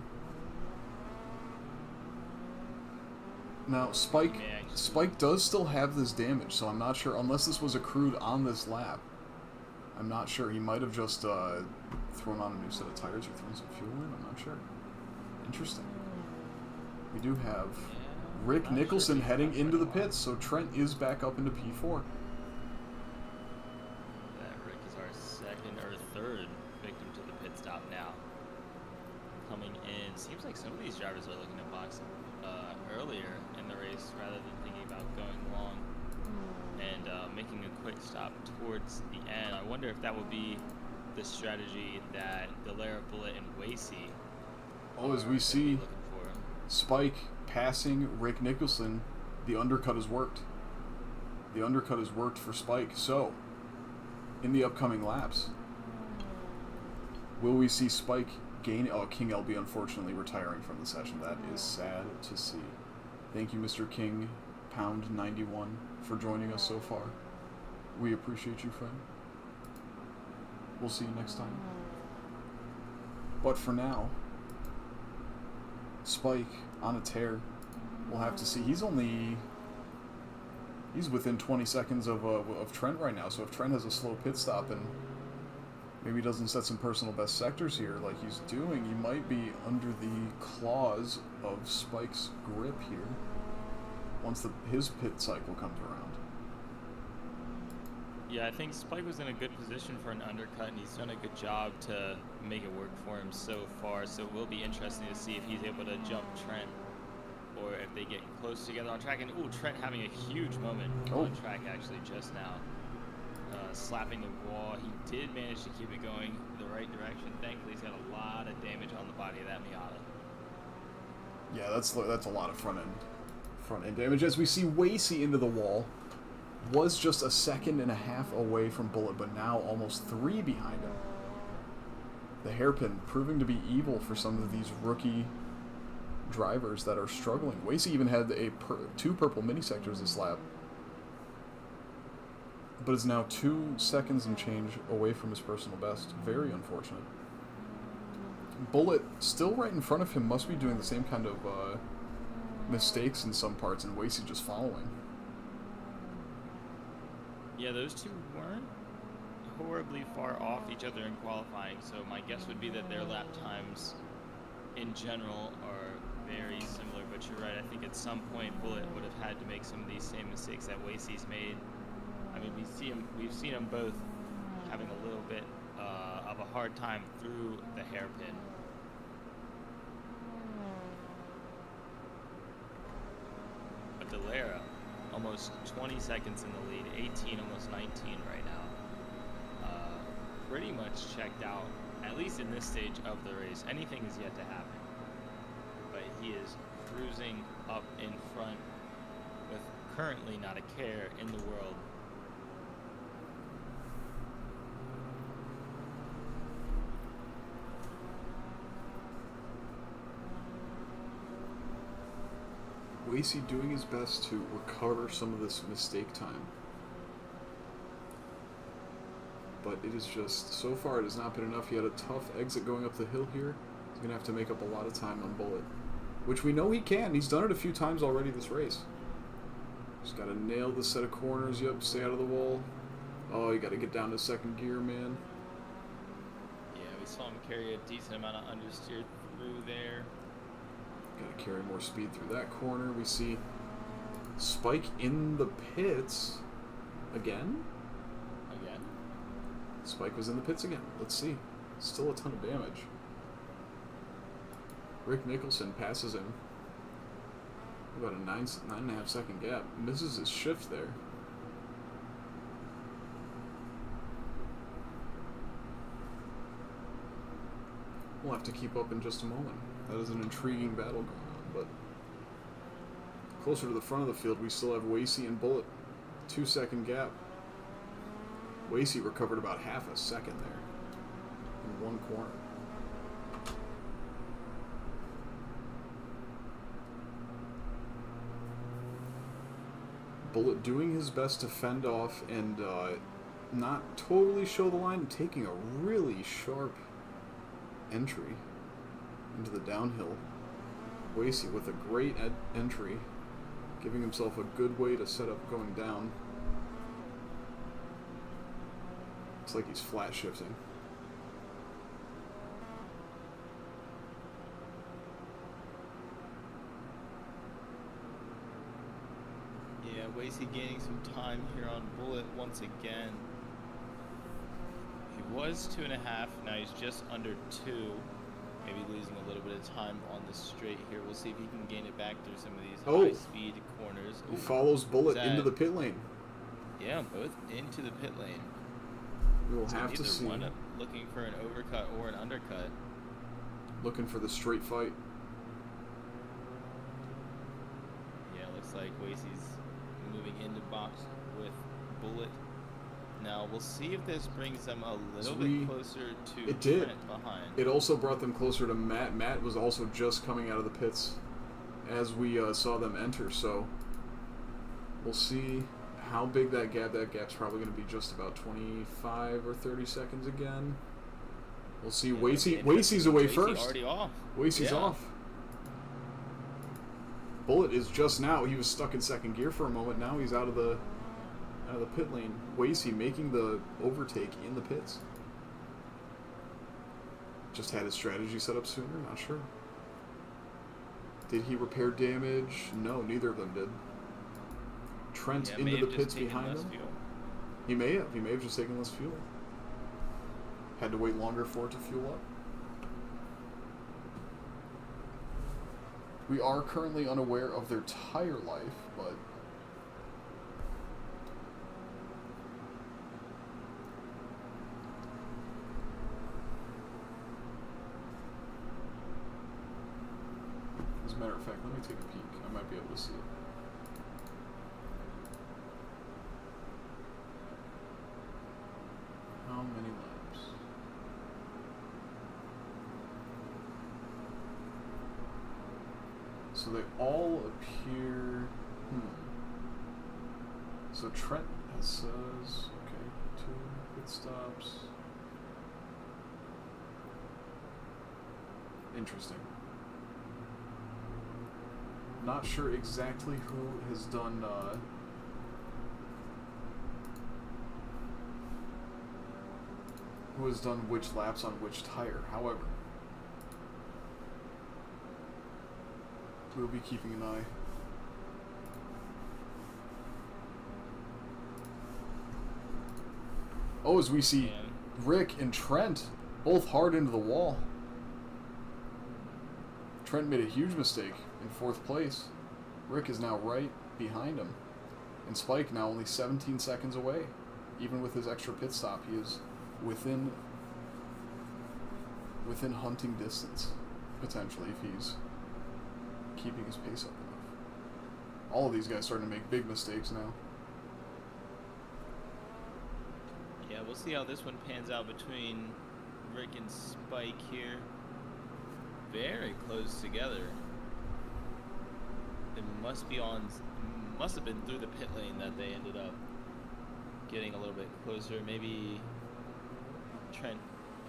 Now, Spike does still have this damage, so I'm not sure, unless this was accrued on this lap. I'm not sure. He might have just thrown on a new set of tires or thrown some fuel in. I'm not sure. Interesting. We do have Rick Nicholson heading into the pits, so Trent is back up into P4. Rick is our second or third victim to the pit stop now. Coming in, seems like some of these drivers are looking to box earlier in the race rather than thinking about going long and making a quick stop towards the end. I wonder if that will be the strategy that Dallaire, Bullet, and Wasey as we see Spike passing Rick Nicholson, the undercut has worked. The undercut has worked for Spike. So, in the upcoming laps, will we see Spike gain? Oh, King LB unfortunately retiring from the session. That is sad to see. Thank you, Mr. King, Pound 91, for joining us so far. We appreciate you, friend. We'll see you next time. But for now, Spike on a tear. We'll have to see. He's within 20 seconds of Trent right now. So if Trent has a slow pit stop and maybe doesn't set some personal best sectors here like he's doing, he might be under the claws of Spike's grip here once his pit cycle comes around. Yeah, I think Spike was in a good position for an undercut, and he's done a good job to make it work for him so far. So it will be interesting to see if he's able to jump Trent or if they get close together on track. And Trent having a huge moment on track actually just now. Slapping the wall. He did manage to keep it going the right direction. Thankfully, he's got a lot of damage on the body of that Miata. Yeah, that's a lot of front end damage. As we see Wasey into the wall, was just a second and a half away from Bullet, but now almost 3 behind him. The hairpin proving to be evil for some of these rookie drivers that are struggling. Wasey even had 2 purple mini sectors this lap, but is now 2 seconds and change away from his personal best. Very unfortunate. Bullet, still right in front of him, must be doing the same kind of mistakes in some parts, and Wasey just following. Yeah, those two weren't horribly far off each other in qualifying, so my guess would be that their lap times in general are very similar, but you're right. I think at some point Bullet would have had to make some of these same mistakes that Wasey's made. I mean, we've seen them both having a little bit of a hard time through the hairpin. But Delara, almost 20 seconds in the lead, 18, almost 19 right now. Pretty much checked out, at least in this stage of the race. Anything is yet to happen. But he is cruising up in front with currently not a care in the world. Wasey doing his best to recover some of this mistake time. But it is just, so far it has not been enough. He had a tough exit going up the hill here. He's going to have to make up a lot of time on Bullet, which we know he can. He's done it a few times already this race. Just got to nail the set of corners. Yep, stay out of the wall. Oh, you got to get down to second gear, man. Yeah, we saw him carry a decent amount of understeer through there. Got to carry more speed through that corner. We see Spike in the pits again. Spike was in the pits again. Let's see. Still a ton of damage. Rick Nicholson passes him. About a 9.5 second gap. Misses his shift there. We'll have to keep up in just a moment. That is an intriguing battle going on, but closer to the front of the field, we still have Wasey and Bullet. 2 second gap. Wasey recovered about half a second there in one corner. Bullet doing his best to fend off and not totally show the line, taking a really sharp entry into the downhill. Wasey with a great entry, giving himself a good way to set up going down. Looks like he's flat shifting. Yeah, Wasey gaining some time here on Bullet once again. He was 2.5, now he's just under 2. Maybe losing a little bit of time on the straight here. We'll see if he can gain it back through some of these high-speed corners. He follows Bullet into the pit lane. Yeah, both into the pit lane. We will have to see. One looking for an overcut or an undercut. Looking for the straight fight. Yeah, looks like Wasey's moving into box with Bullet. Now, we'll see if this brings them a little bit closer to Trent behind. It also brought them closer to Matt. Matt was also just coming out of the pits as we saw them enter, so we'll see how big that gap. That gap's probably going to be just about 25 or 30 seconds again. We'll see. Yeah, Wasey's away first. Already off. Wasey's off. Bullet is just now. He was stuck in second gear for a moment. Now he's out of the pit lane. Wasey making the overtake in the pits. Just had his strategy set up sooner. Not sure. Did he repair damage? No, neither of them did. Trent into the pits behind them. He may have. He may have just taken less fuel. Had to wait longer for it to fuel up. We are currently unaware of their tire life, but as a matter of fact, let me take a peek. I might be able to see it. How many laps? So they all appear. So Trent says, okay, 2 pit stops. Interesting. Not sure exactly who has done which laps on which tire. However, we'll be keeping an eye. Oh, as we see Rick and Trent both hard into the wall. Trent made a huge mistake in 4th place. Rick is now right behind him. And Spike now only 17 seconds away. Even with his extra pit stop, he is within hunting distance, potentially, if he's keeping his pace up enough. All of these guys starting to make big mistakes now. Yeah, we'll see how this one pans out between Rick and Spike here. Very close together. It must have been through the pit lane that they ended up getting a little bit closer. Maybe Trent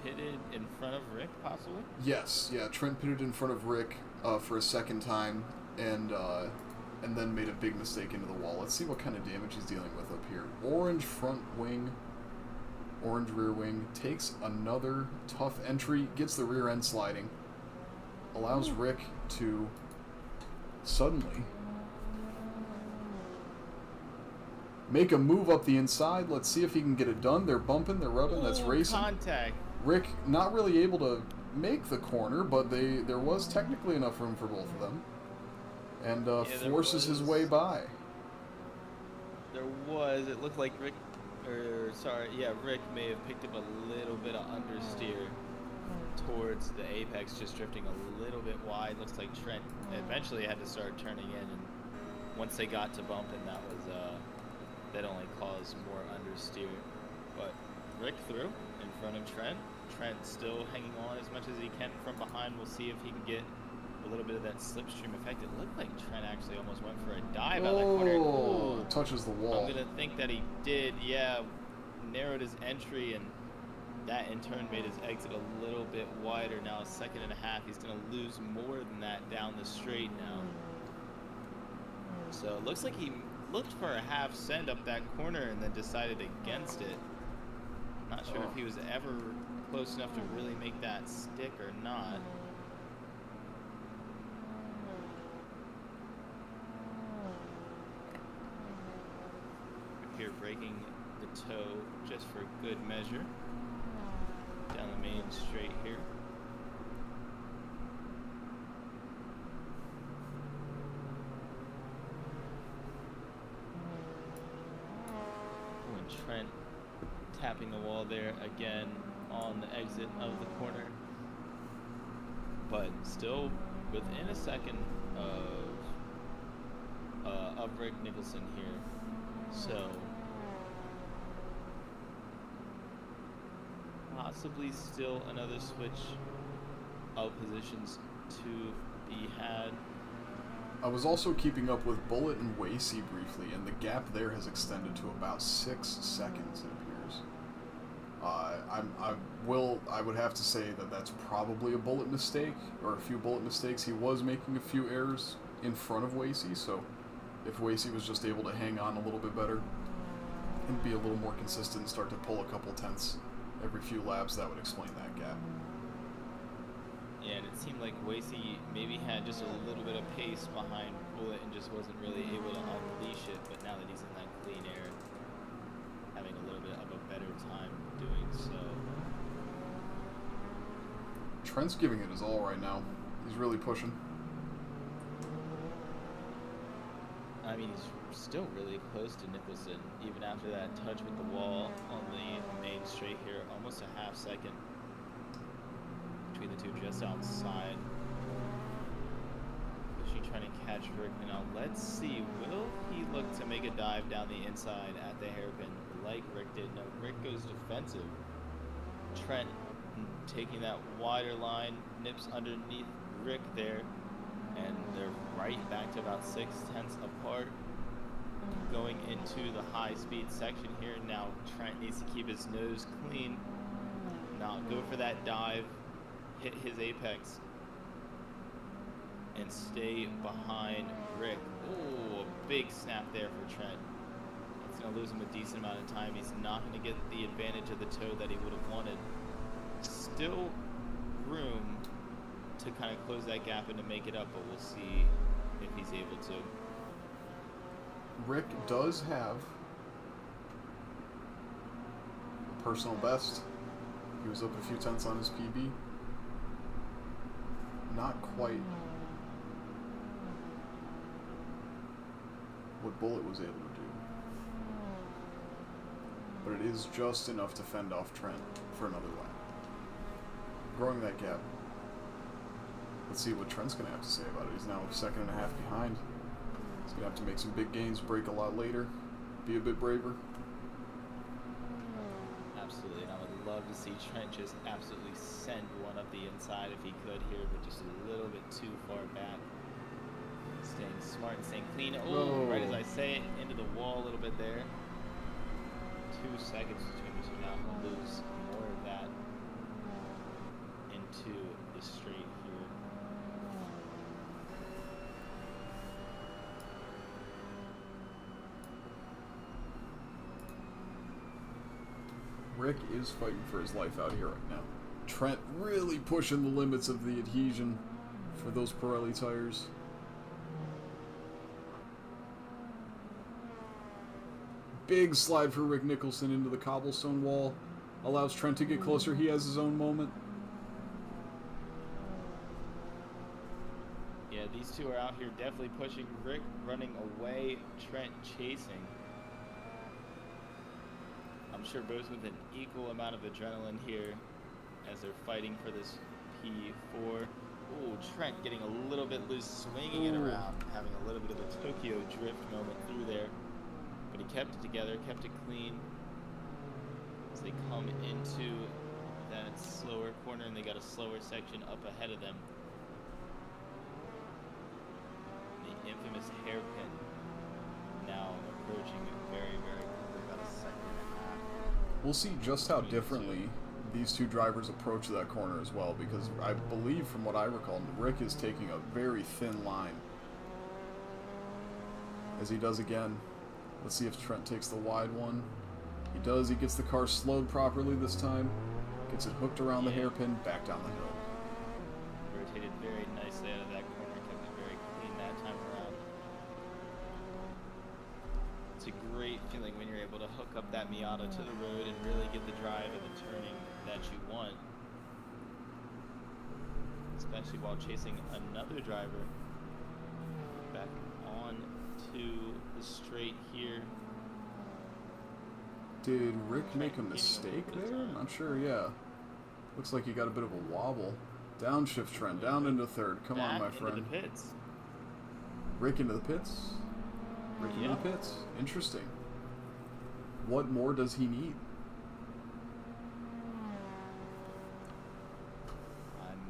pitted in front of Rick, possibly? Yes, yeah, Trent pitted in front of Rick for a second time, and then made a big mistake into the wall. Let's see what kind of damage he's dealing with up here. Orange front wing, orange rear wing, takes another tough entry, gets the rear end sliding, allows Rick to suddenly make a move up the inside. Let's see if he can get it done. They're bumping, they're rubbing, that's racing. Contact. Rick not really able to make the corner, but there was technically enough room for both of them. And forces his way by. There was. It looked like Rick may have picked up a little bit of understeer towards the apex, just drifting a little bit wide. Looks like Trent eventually had to start turning in, and once they got to bumping, that only caused more understeer. But Rick through in front of Trent. Trent still hanging on as much as he can from behind. We'll see if he can get a little bit of that slipstream effect. It looked like Trent actually almost went for a dive out of the corner. Oh, touches the wall. I'm going to think that he did, yeah. Narrowed his entry, and that in turn made his exit a little bit wider. Now a second and a half. He's going to lose more than that down the straight now. So it looks like he looked for a half send up that corner and then decided against it. Not sure if he was ever close enough to really make that stick or not. Here breaking the toe just for good measure down the main straight here. When Trent tapping the wall there again on the exit of the corner, but still within a second of Rick Nicholson here. So possibly still another switch of positions to be had. I was also keeping up with Bullet and Wacy briefly, and the gap there has extended to about 6 seconds, it appears. I would have to say that that's probably a Bullet mistake, or a few Bullet mistakes. He was making a few errors in front of Wacy, so if Wacy was just able to hang on a little bit better and be a little more consistent and start to pull a couple tenths every few laps, that would explain that gap. Yeah, and it seemed like Wacy maybe had just a little bit of pace behind Bullet and just wasn't really able to unleash it, but now that he's in that clean air, having a little bit of a better time doing so. Trent's giving it his all right now. He's really pushing. I mean, he's still really close to Nicholson, even after that touch with the wall on the main straight here. Almost a half second between the two just outside. She's trying to catch Rick. Now, let's see. Will he look to make a dive down the inside at the hairpin like Rick did? No, Rick goes defensive. Trent taking that wider line, nips underneath Rick there. And they're right back to about 6 tenths apart going into the high-speed section here. Now Trent needs to keep his nose clean, not go for that dive, hit his apex, and stay behind Rick. Oh, a big snap there for Trent. It's going to lose him a decent amount of time. He's not going to get the advantage of the toe that he would have wanted. Still room to kind of close that gap and to make it up, but we'll see if he's able to. Rick does have a personal best. He was up a few tenths on his PB. Not quite what Bullet was able to do. But it is just enough to fend off Trent for another lap. Growing that gap. Let's see what Trent's going to have to say about it. He's now a second and a half behind. He's going to have to make some big gains, break a lot later, be a bit braver. Absolutely, and I would love to see Trent just absolutely send one up the inside if he could here, but just a little bit too far back. Staying smart and staying clean. Oh, right as I say it, into the wall a little bit there. 2 seconds between the two now. He'll lose more of that into the straight here. Rick is fighting for his life out here right now. Trent really pushing the limits of the adhesion for those Pirelli tires. Big slide for Rick Nicholson into the cobblestone wall. Allows Trent to get closer. He has his own moment. Yeah, these two are out here definitely pushing. Rick running away, Trent chasing. I'm sure both with an equal amount of adrenaline here as they're fighting for this P4. Ooh, Trent getting a little bit loose, swinging it around, having a little bit of a Tokyo drift moment through there. But he kept it together, kept it clean as they come into that slower corner, and they got a slower section up ahead of them. The infamous hairpin now approaching very, very quickly, about a second and a half. We'll see just how differently these two drivers approach that corner as well, because I believe from what I recall, Rick is taking a very thin line. As he does again. Let's see if Trent takes the wide one. He does. He gets the car slowed properly this time. Gets it hooked around the hairpin, back down the hill. Rotated very nicely out of that corner. Kept it very clean that time around. It's a great feeling when you're able to hook up that Miata to the road and really get the drive and the turning that you want. Especially while chasing another driver back on to the straight here. Did Rick make a mistake there? I'm not sure, yeah. Looks like he got a bit of a wobble. Downshift Trent, down into third. Come on, my friend. Into the pits. Rick into the pits? Rick into the pits. Interesting. What more does he need?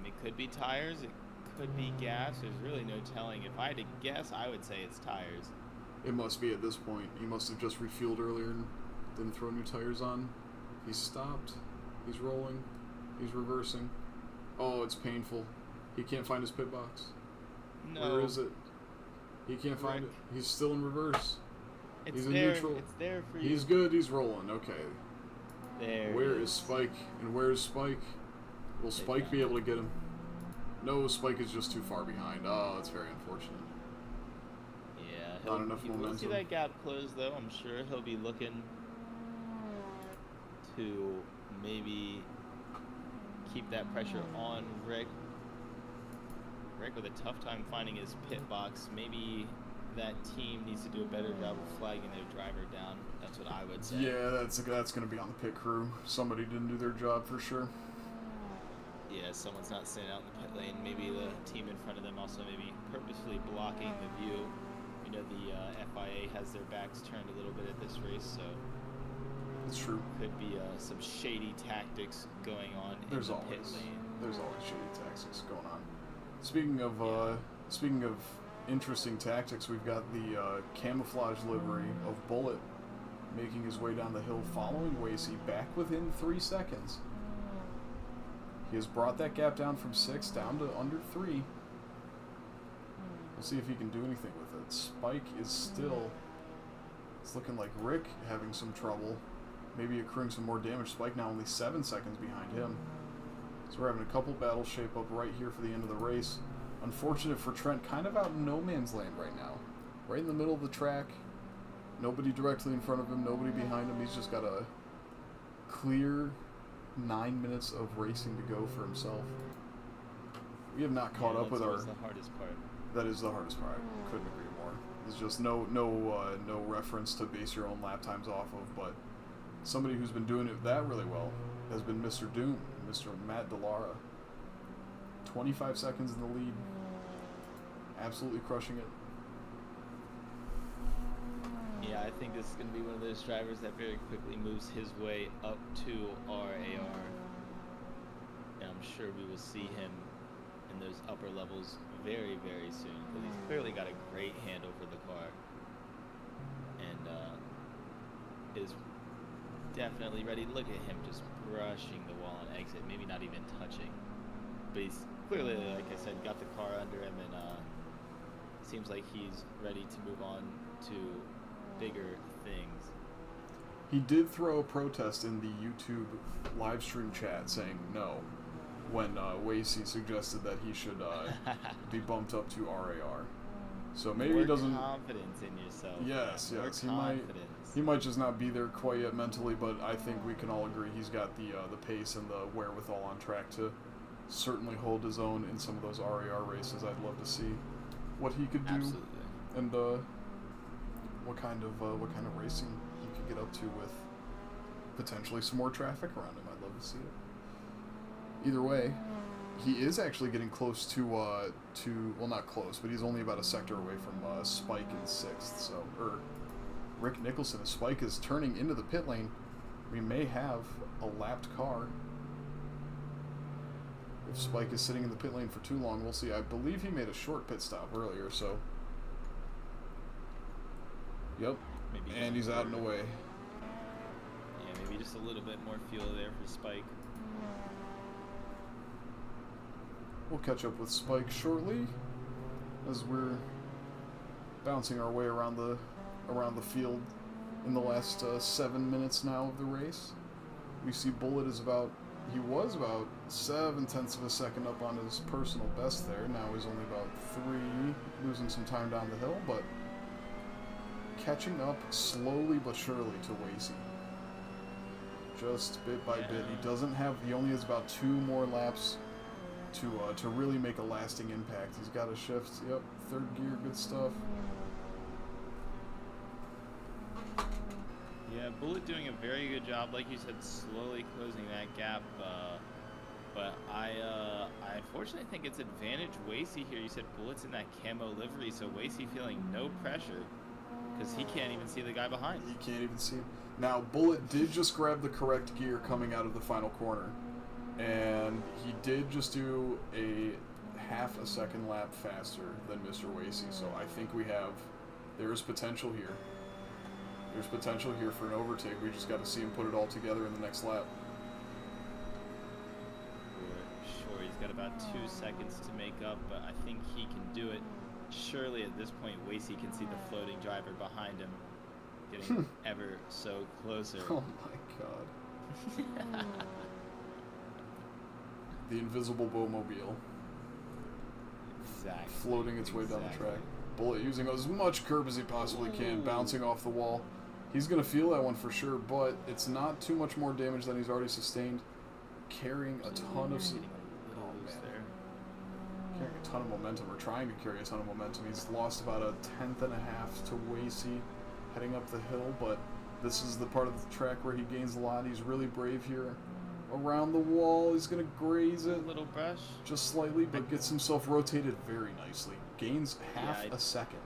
It could be tires, it could be gas. There's really no telling. If I had to guess, I would say it's tires. It must be at this point. He must have just refueled earlier and didn't throw new tires on. He's stopped. He's rolling. He's reversing. Oh, it's painful. He can't find his pit box. No. Where is it? He can't find it. He's still in reverse. He's in there. neutral. It's there for you. He's good. He's rolling. Okay. There. Where is Spike? And where's Spike? Will Spike be able to get him? No, Spike is just too far behind. Oh, that's very unfortunate. Yeah. Not enough momentum. We'll see that gap close, though. I'm sure he'll be looking to maybe keep that pressure on Rick. Rick with a tough time finding his pit box. Maybe that team needs to do a better job of flagging their driver down. That's what I would say. Yeah, that's going to be on the pit crew. Somebody didn't do their job for sure. Yeah, someone's not staying out in the pit lane. Maybe the team in front of them also maybe purposefully blocking the view. You know, the FIA has their backs turned a little bit at this race, so it's true. Could be some shady tactics going on in the pit lane. There's always shady tactics going on. Speaking of interesting tactics, we've got the camouflage livery of Bullet making his way down the hill, following Wasey back within 3 seconds. He has brought that gap down from 6 down to under 3. We'll see if he can do anything with it. Spike is still... It's looking like Rick having some trouble. Maybe accruing some more damage. Spike now only 7 seconds behind him. So we're having a couple battles shape up right here for the end of the race. Unfortunate for Trent, kind of out in no man's land right now. Right in the middle of the track. Nobody directly in front of him, nobody behind him. He's just got a clear 9 minutes of racing to go for himself. We have not caught up with our... That's the hardest part. That is the hardest part. I couldn't agree more. There's just no reference to base your own lap times off of, but somebody who's been doing it that really well has been Mr. Doom, Mr. Matt Delara. 25 seconds in the lead. Absolutely crushing it. Yeah, I think this is going to be one of those drivers that very quickly moves his way up to RRR. And I'm sure we will see him in those upper levels very, very soon, because he's clearly got a great hand over the car. And is definitely ready. Look at him just brushing the wall on exit, maybe not even touching. But he's clearly, like I said, got the car under him, and seems like he's ready to move on to bigger things. He did throw a protest in the YouTube live stream chat saying no when Wasey suggested that he should be bumped up to RAR. So maybe More he doesn't... confidence in yourself. Yes, More yes. confidence. He might just not be there quite yet mentally, but I think we can all agree he's got the pace and the wherewithal on track to certainly hold his own in some of those RAR races. I'd love to see what he could do. Absolutely. And what kind of racing he could get up to with potentially some more traffic around him. I'd love to see it. Either way, he is actually getting close to well, not close, but he's only about a sector away from Spike in 6th. Rick Nicholson. As Spike is turning into the pit lane, we may have a lapped car. If Spike is sitting in the pit lane for too long, we'll see. I believe he made a short pit stop earlier, so... Yep, Maybe and he's out and away. Yeah, maybe just a little bit more fuel there for Spike. We'll catch up with Spike shortly as we're bouncing our way around the field in the last 7 minutes now of the race. We see Bullet is he was about 7/10 of a second up on his personal best there. Now he's only about 3, losing some time down the hill, but catching up slowly but surely to Wasey. Just bit by bit. He only has about 2 more laps to really make a lasting impact. He's got to shift. Yep, 3rd gear, good stuff. Yeah, Bullet doing a very good job, like you said, slowly closing that gap. But I unfortunately think it's advantage Wasey here. You said Bullet's in that camo livery, so Wasey feeling no pressure because he can't even see the guy behind. He can't even see him. Now, Bullet did just grab the correct gear coming out of the final corner, and he did just do a half a second lap faster than Mr. Wasey, so I think there is potential here. There's potential here for an overtake. We just got to see him put it all together in the next lap. Sure, he's got about 2 seconds to make up, but I think he can do it. Surely at this point, Wasey can see the floating driver behind him getting ever so closer. Oh my god. The invisible Bowmobile. Exactly. Floating its way down the track. Bullet using as much curb as he possibly can, bouncing off the wall. He's going to feel that one for sure, but it's not too much more damage than he's already sustained. Carrying a ton of... Carrying a ton of momentum, or trying to carry a ton of momentum. He's lost about 1/10 and a half to Wasey heading up the hill, but this is the part of the track where he gains a lot. He's really brave here. Around the wall, he's going to graze it. A little brush. Just slightly, but gets himself rotated very nicely. Gains half a second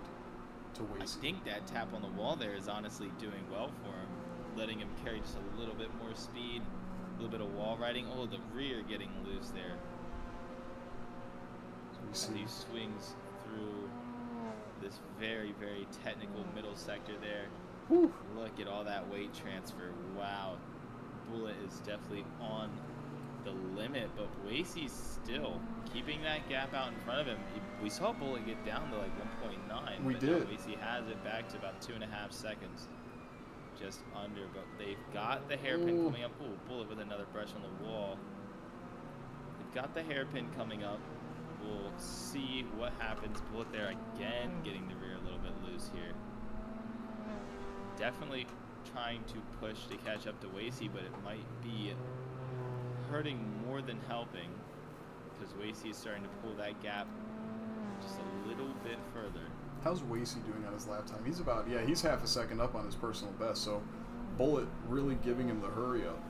to Wasey. I think that tap on the wall there is honestly doing well for him, letting him carry just a little bit more speed, a little bit of wall riding. Oh, the rear getting loose there. As he swings through this very, very technical middle sector there. Whew. Look at all that weight transfer. Wow. Bullet is definitely on the limit, but Wasey's still keeping that gap out in front of him. We saw Bullet get down to like 1.9. We but did. Now Wasey has it back to about 2.5 seconds. Just under, but they've got the hairpin coming up. Ooh, Bullet with another brush on the wall. They've got the hairpin coming up. We'll see what happens. Bullet there again, getting the rear a little bit loose here. Definitely trying to push to catch up to Wasey, but it might be hurting more than helping because Wasey is starting to pull that gap just a little bit further. How's Wasey doing on his lap time? He's about, he's half a second up on his personal best, so Bullet really giving him the hurry up.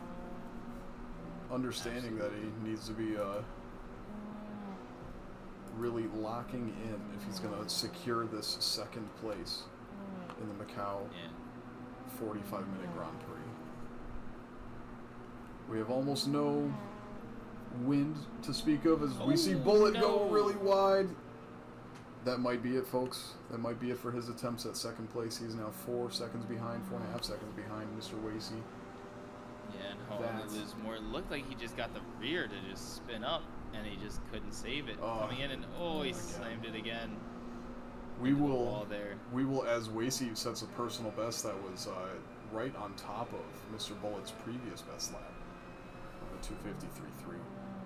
Understanding that he needs to be really locking in if he's going to secure this second place in the Macau 45-minute Grand Prix. We have almost no wind to speak of as we see Bullet go really wide. That might be it, folks. That might be it for his attempts at second place. He's now 4 seconds behind, 4.5 seconds behind Mr. Wasey. Yeah, and Holland lose more. It looked like he just got the rear to just spin up, and he just couldn't save it. Coming in, and he slammed it again. We will, as Wasey sets a personal best that was right on top of Mr. Bullet's previous best lap of a 2:53.3.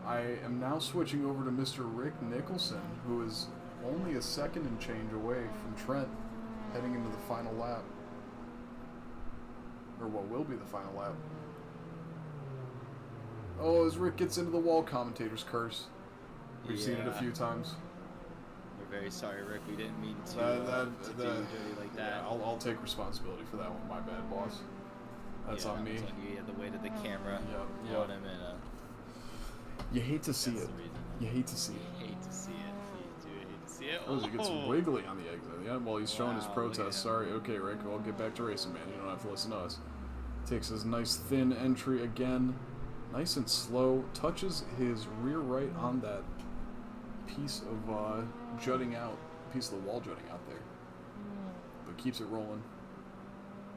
I am now switching over to Mr. Rick Nicholson, who is only a second and change away from Trent heading into the final lap. Or what will be the final lap. Oh, as Rick gets into the wall, commentator's curse. We've seen it a few times. We're very sorry, Rick. We didn't mean to do dirty like that. Yeah, I'll take responsibility for that one. My bad, boss. That's on me. It's on you. You had the weight of the camera on him, and you hate to see it. You hate to see it. You hate to see it. You do hate to see it. Oh, he gets wiggly on the exit. Yeah, well, he's showing his protest. Sorry. Okay, Rick. Well, get back to racing, man. You don't have to listen to us. Takes his nice thin entry again. Nice and slow. Touches his rear right on that piece of jutting out. Piece of the wall jutting out there. But keeps it rolling.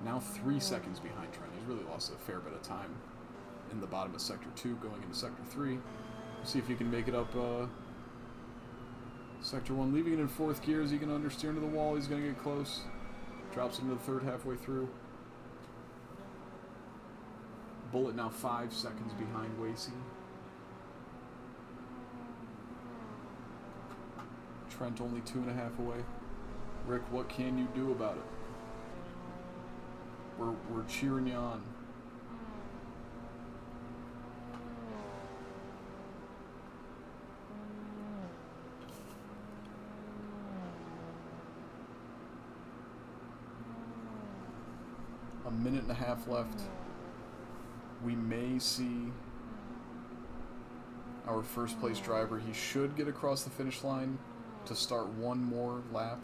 Now 3 seconds behind Trent. He's really lost a fair bit of time in the bottom of Sector 2 going into Sector 3. See if he can make it up Sector 1. Leaving it in 4th gear. Is he going to understeer into the wall? He's going to get close. Drops into the 3rd halfway through. Bullet now 5 seconds behind Wasey. Trent only 2.5 away. Rick, what can you do about it? We're cheering you on. A minute and a half left. We may see our first place driver. He should get across the finish line to start one more lap.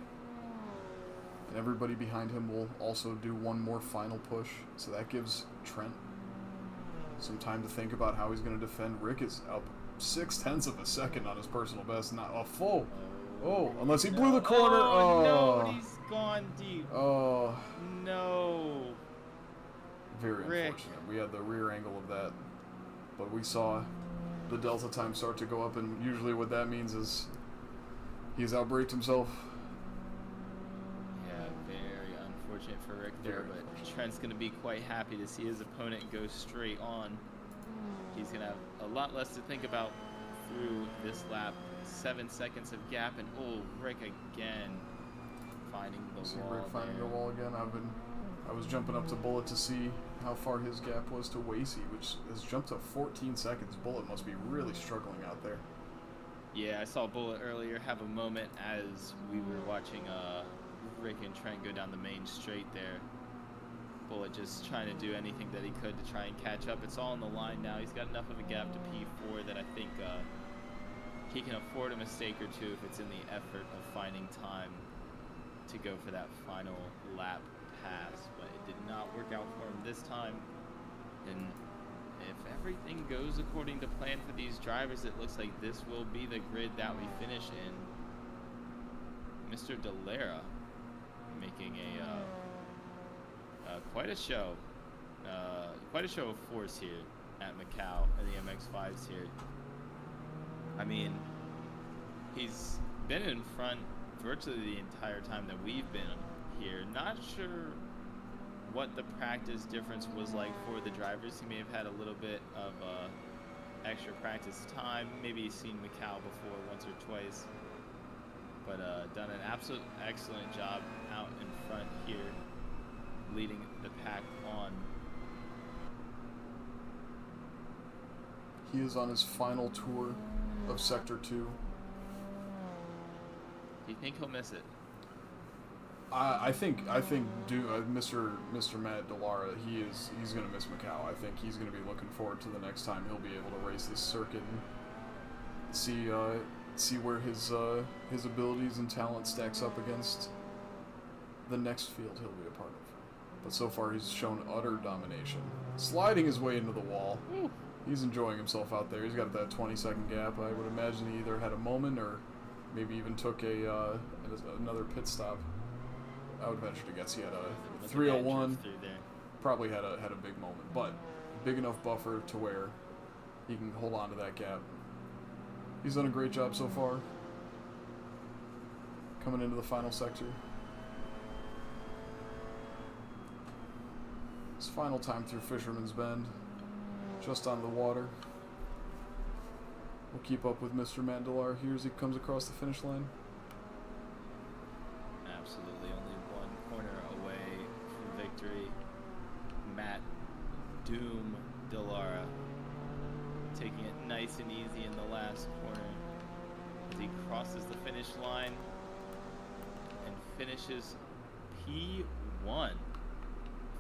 And everybody behind him will also do one more final push. So that gives Trent some time to think about how he's going to defend. Rick is up 0.6 of a second on his personal best. Not a full. Oh, unless he blew the corner. Oh, no, he's gone deep. Oh. No. Very unfortunate. We had the rear angle of that. But we saw the delta time start to go up, and usually what that means is he's outbraked himself. Yeah, very unfortunate for Rick there, but Trent's going to be quite happy to see his opponent go straight on. He's going to have a lot less to think about through this lap. 7 seconds of gap, and Rick again finding the wall. Rick finding the wall again. I was jumping up to Bullet to see how far his gap was to Wasey, which has jumped to 14 seconds. Bullet must be really struggling out there. Yeah, I saw Bullet earlier have a moment as we were watching Rick and Trent go down the main straight there. Bullet just trying to do anything that he could to try and catch up. It's all on the line now. He's got enough of a gap to P4 that I think he can afford a mistake or two if it's in the effort of finding time to go for that final lap pass, but it did not work out for him this time. And if everything goes according to plan for these drivers, it looks like this will be the grid that we finish in. Mr. Dalera making quite a show of force here at Macau in the MX-5s here. I mean, he's been in front virtually the entire time that we've been here. Not sure what the practice difference was like for the drivers. He may have had a little bit of extra practice time. Maybe he's seen Macau before once or twice. But done an absolute excellent job out in front here, leading the pack on. He is on his final tour of Sector 2. Do you think he'll miss it? I think Mr. Matt Delara, he's gonna miss Macau. I think he's gonna be looking forward to the next time he'll be able to race this circuit and see where his abilities and talent stacks up against the next field he'll be a part of. But so far he's shown utter domination, sliding his way into the wall. Woo. He's enjoying himself out there. He's got that 20-second gap. I would imagine he either had a moment or maybe even took another pit stop. I would venture to guess he had a 301. Probably had a big moment, but big enough buffer to where he can hold on to that gap. He's done a great job so far. Coming into the final sector. His final time through Fisherman's Bend. Just on the water. We'll keep up with Mr. Mandelar here as he comes across the finish line. Absolutely, only one corner away from victory. Matt Doom Delara taking it nice and easy in the last corner as he crosses the finish line and finishes P1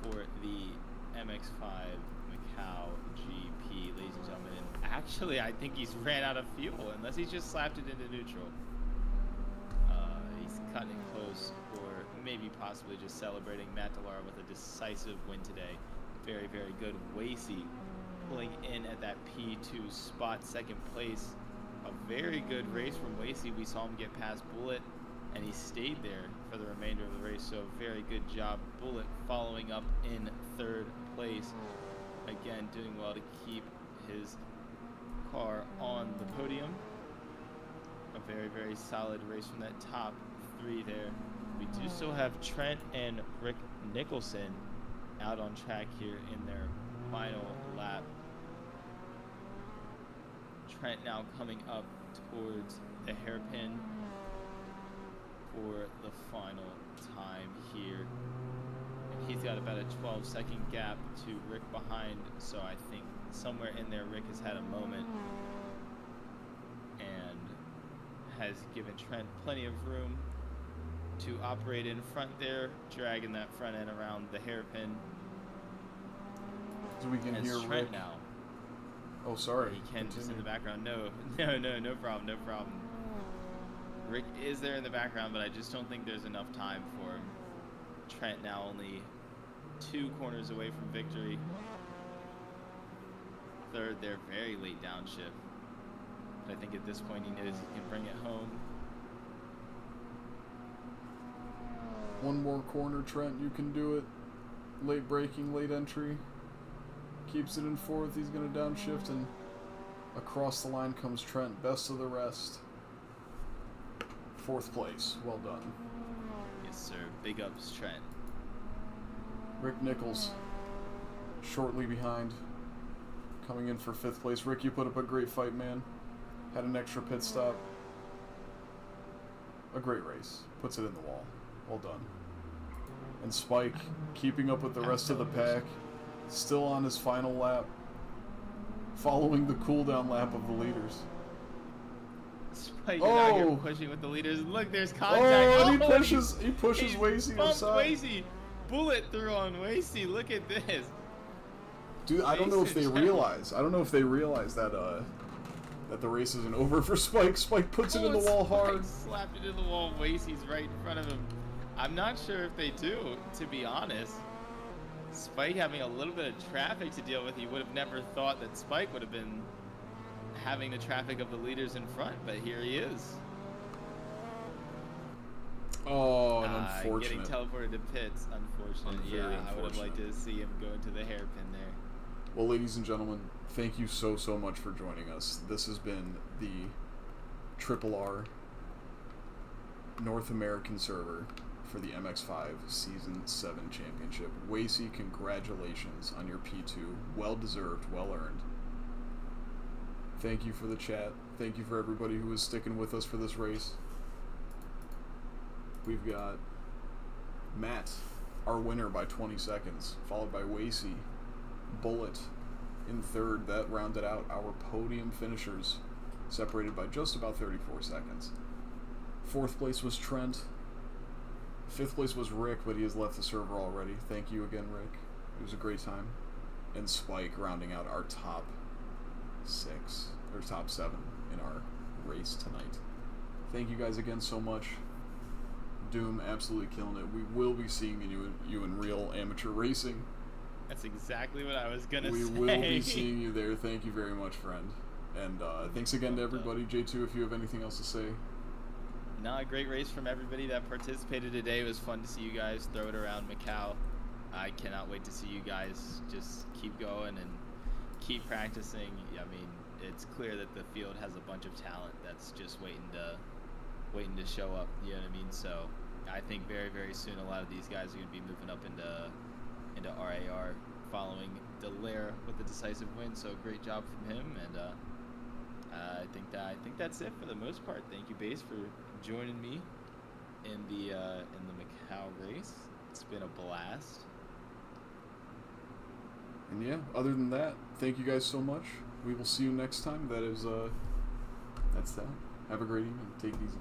for the MX-5 Macau GP, ladies and gentlemen. Actually, I think he's ran out of fuel, unless he's just slapped it into neutral. He's cutting close, or maybe possibly just celebrating Matt Delara with a decisive win today. Very, very good. Wasey pulling in at that P2 spot, second place. A very good race from Wasey. We saw him get past Bullet, and he stayed there for the remainder of the race, so very good job. Bullet following up in third place. Again, doing well to keep his car on the podium. A very, very solid race from that top three there. We do still have Trent and Rick Nicholson out on track here in their final lap. Trent now coming up towards the hairpin for the final time here. And he's got about a 12-second gap to Rick behind, so I think somewhere in there Rick has had a moment and has given Trent plenty of room to operate in front there, dragging that front end around the hairpin. So we can hear Trent Rick now. Oh, sorry. He can Continue. just in the background. No problem. Rick is there in the background, but I just don't think there's enough time for him. Trent now only 2 corners away from victory. Third there, very late downshift. But I think at this point he knows he can bring it home. One more corner, Trent. You can do it. Late braking, late entry. Keeps it in fourth. He's going to downshift, and across the line comes Trent. Best of the rest. 4th place. Well done. Yes, sir. Big ups, Trent. Rick Nichols, shortly behind, coming in for 5th place. Rick, you put up a great fight, man. Had an extra pit stop. A great race. Puts it in the wall. Well done. And Spike, keeping up with the rest of the pack, still on his final lap, following the cooldown lap of the leaders. Spike is out here pushing with the leaders. Look, there's contact. Oh, and he pushes Wasey bumped aside. Wasey. Bullet through on Wasey. Look at this. Dude, I don't know if they realize that that the race isn't over for Spike. Spike puts it in the wall hard. Slapped it in the wall. Wasey's right in front of him. I'm not sure if they do, to be honest. Spike having a little bit of traffic to deal with. You would have never thought that Spike would have been having the traffic of the leaders in front, but here he is. Oh, unfortunate. Getting teleported to pits, unfortunate. Very I would have unfortunate. liked to see him go into the hairpin there. Well, ladies and gentlemen, thank you so much for joining us. This has been the RRR North American server for the MX-5 Season 7 Championship. Wasey, congratulations on your P2. Well deserved, well earned. Thank you for the chat. Thank you for everybody who was sticking with us for this race. We've got Matt, our winner by 20 seconds, followed by Wasey, Bullet in third. That rounded out our podium finishers, separated by just about 34 seconds. Fourth place was Trent. Fifth place was Rick, but he has left the server already. Thank you again, Rick. It was a great time. And Spike rounding out our top 6, or top 7 in our race tonight. Thank you guys again so much. Doom, absolutely killing it. We will be seeing you in real amateur racing. That's exactly what I was going to say. We will be seeing you there. Thank you very much, friend. And thanks again to everybody. J2, if you have anything else to say. No, a great race from everybody that participated today. It was fun to see you guys throw it around Macau. I cannot wait to see you guys just keep going and keep practicing. I mean, it's clear that the field has a bunch of talent that's just waiting to show up. You know what I mean? So I think very soon a lot of these guys are going to be moving up into RAR following Delaire with the decisive win. So great job from him, and I think that's it for the most part. Thank you, Base, for joining me in the Macau race. It's been a blast. And yeah, other than that, thank you guys so much. We will see you next time. That's that. Have a great evening. Take it easy.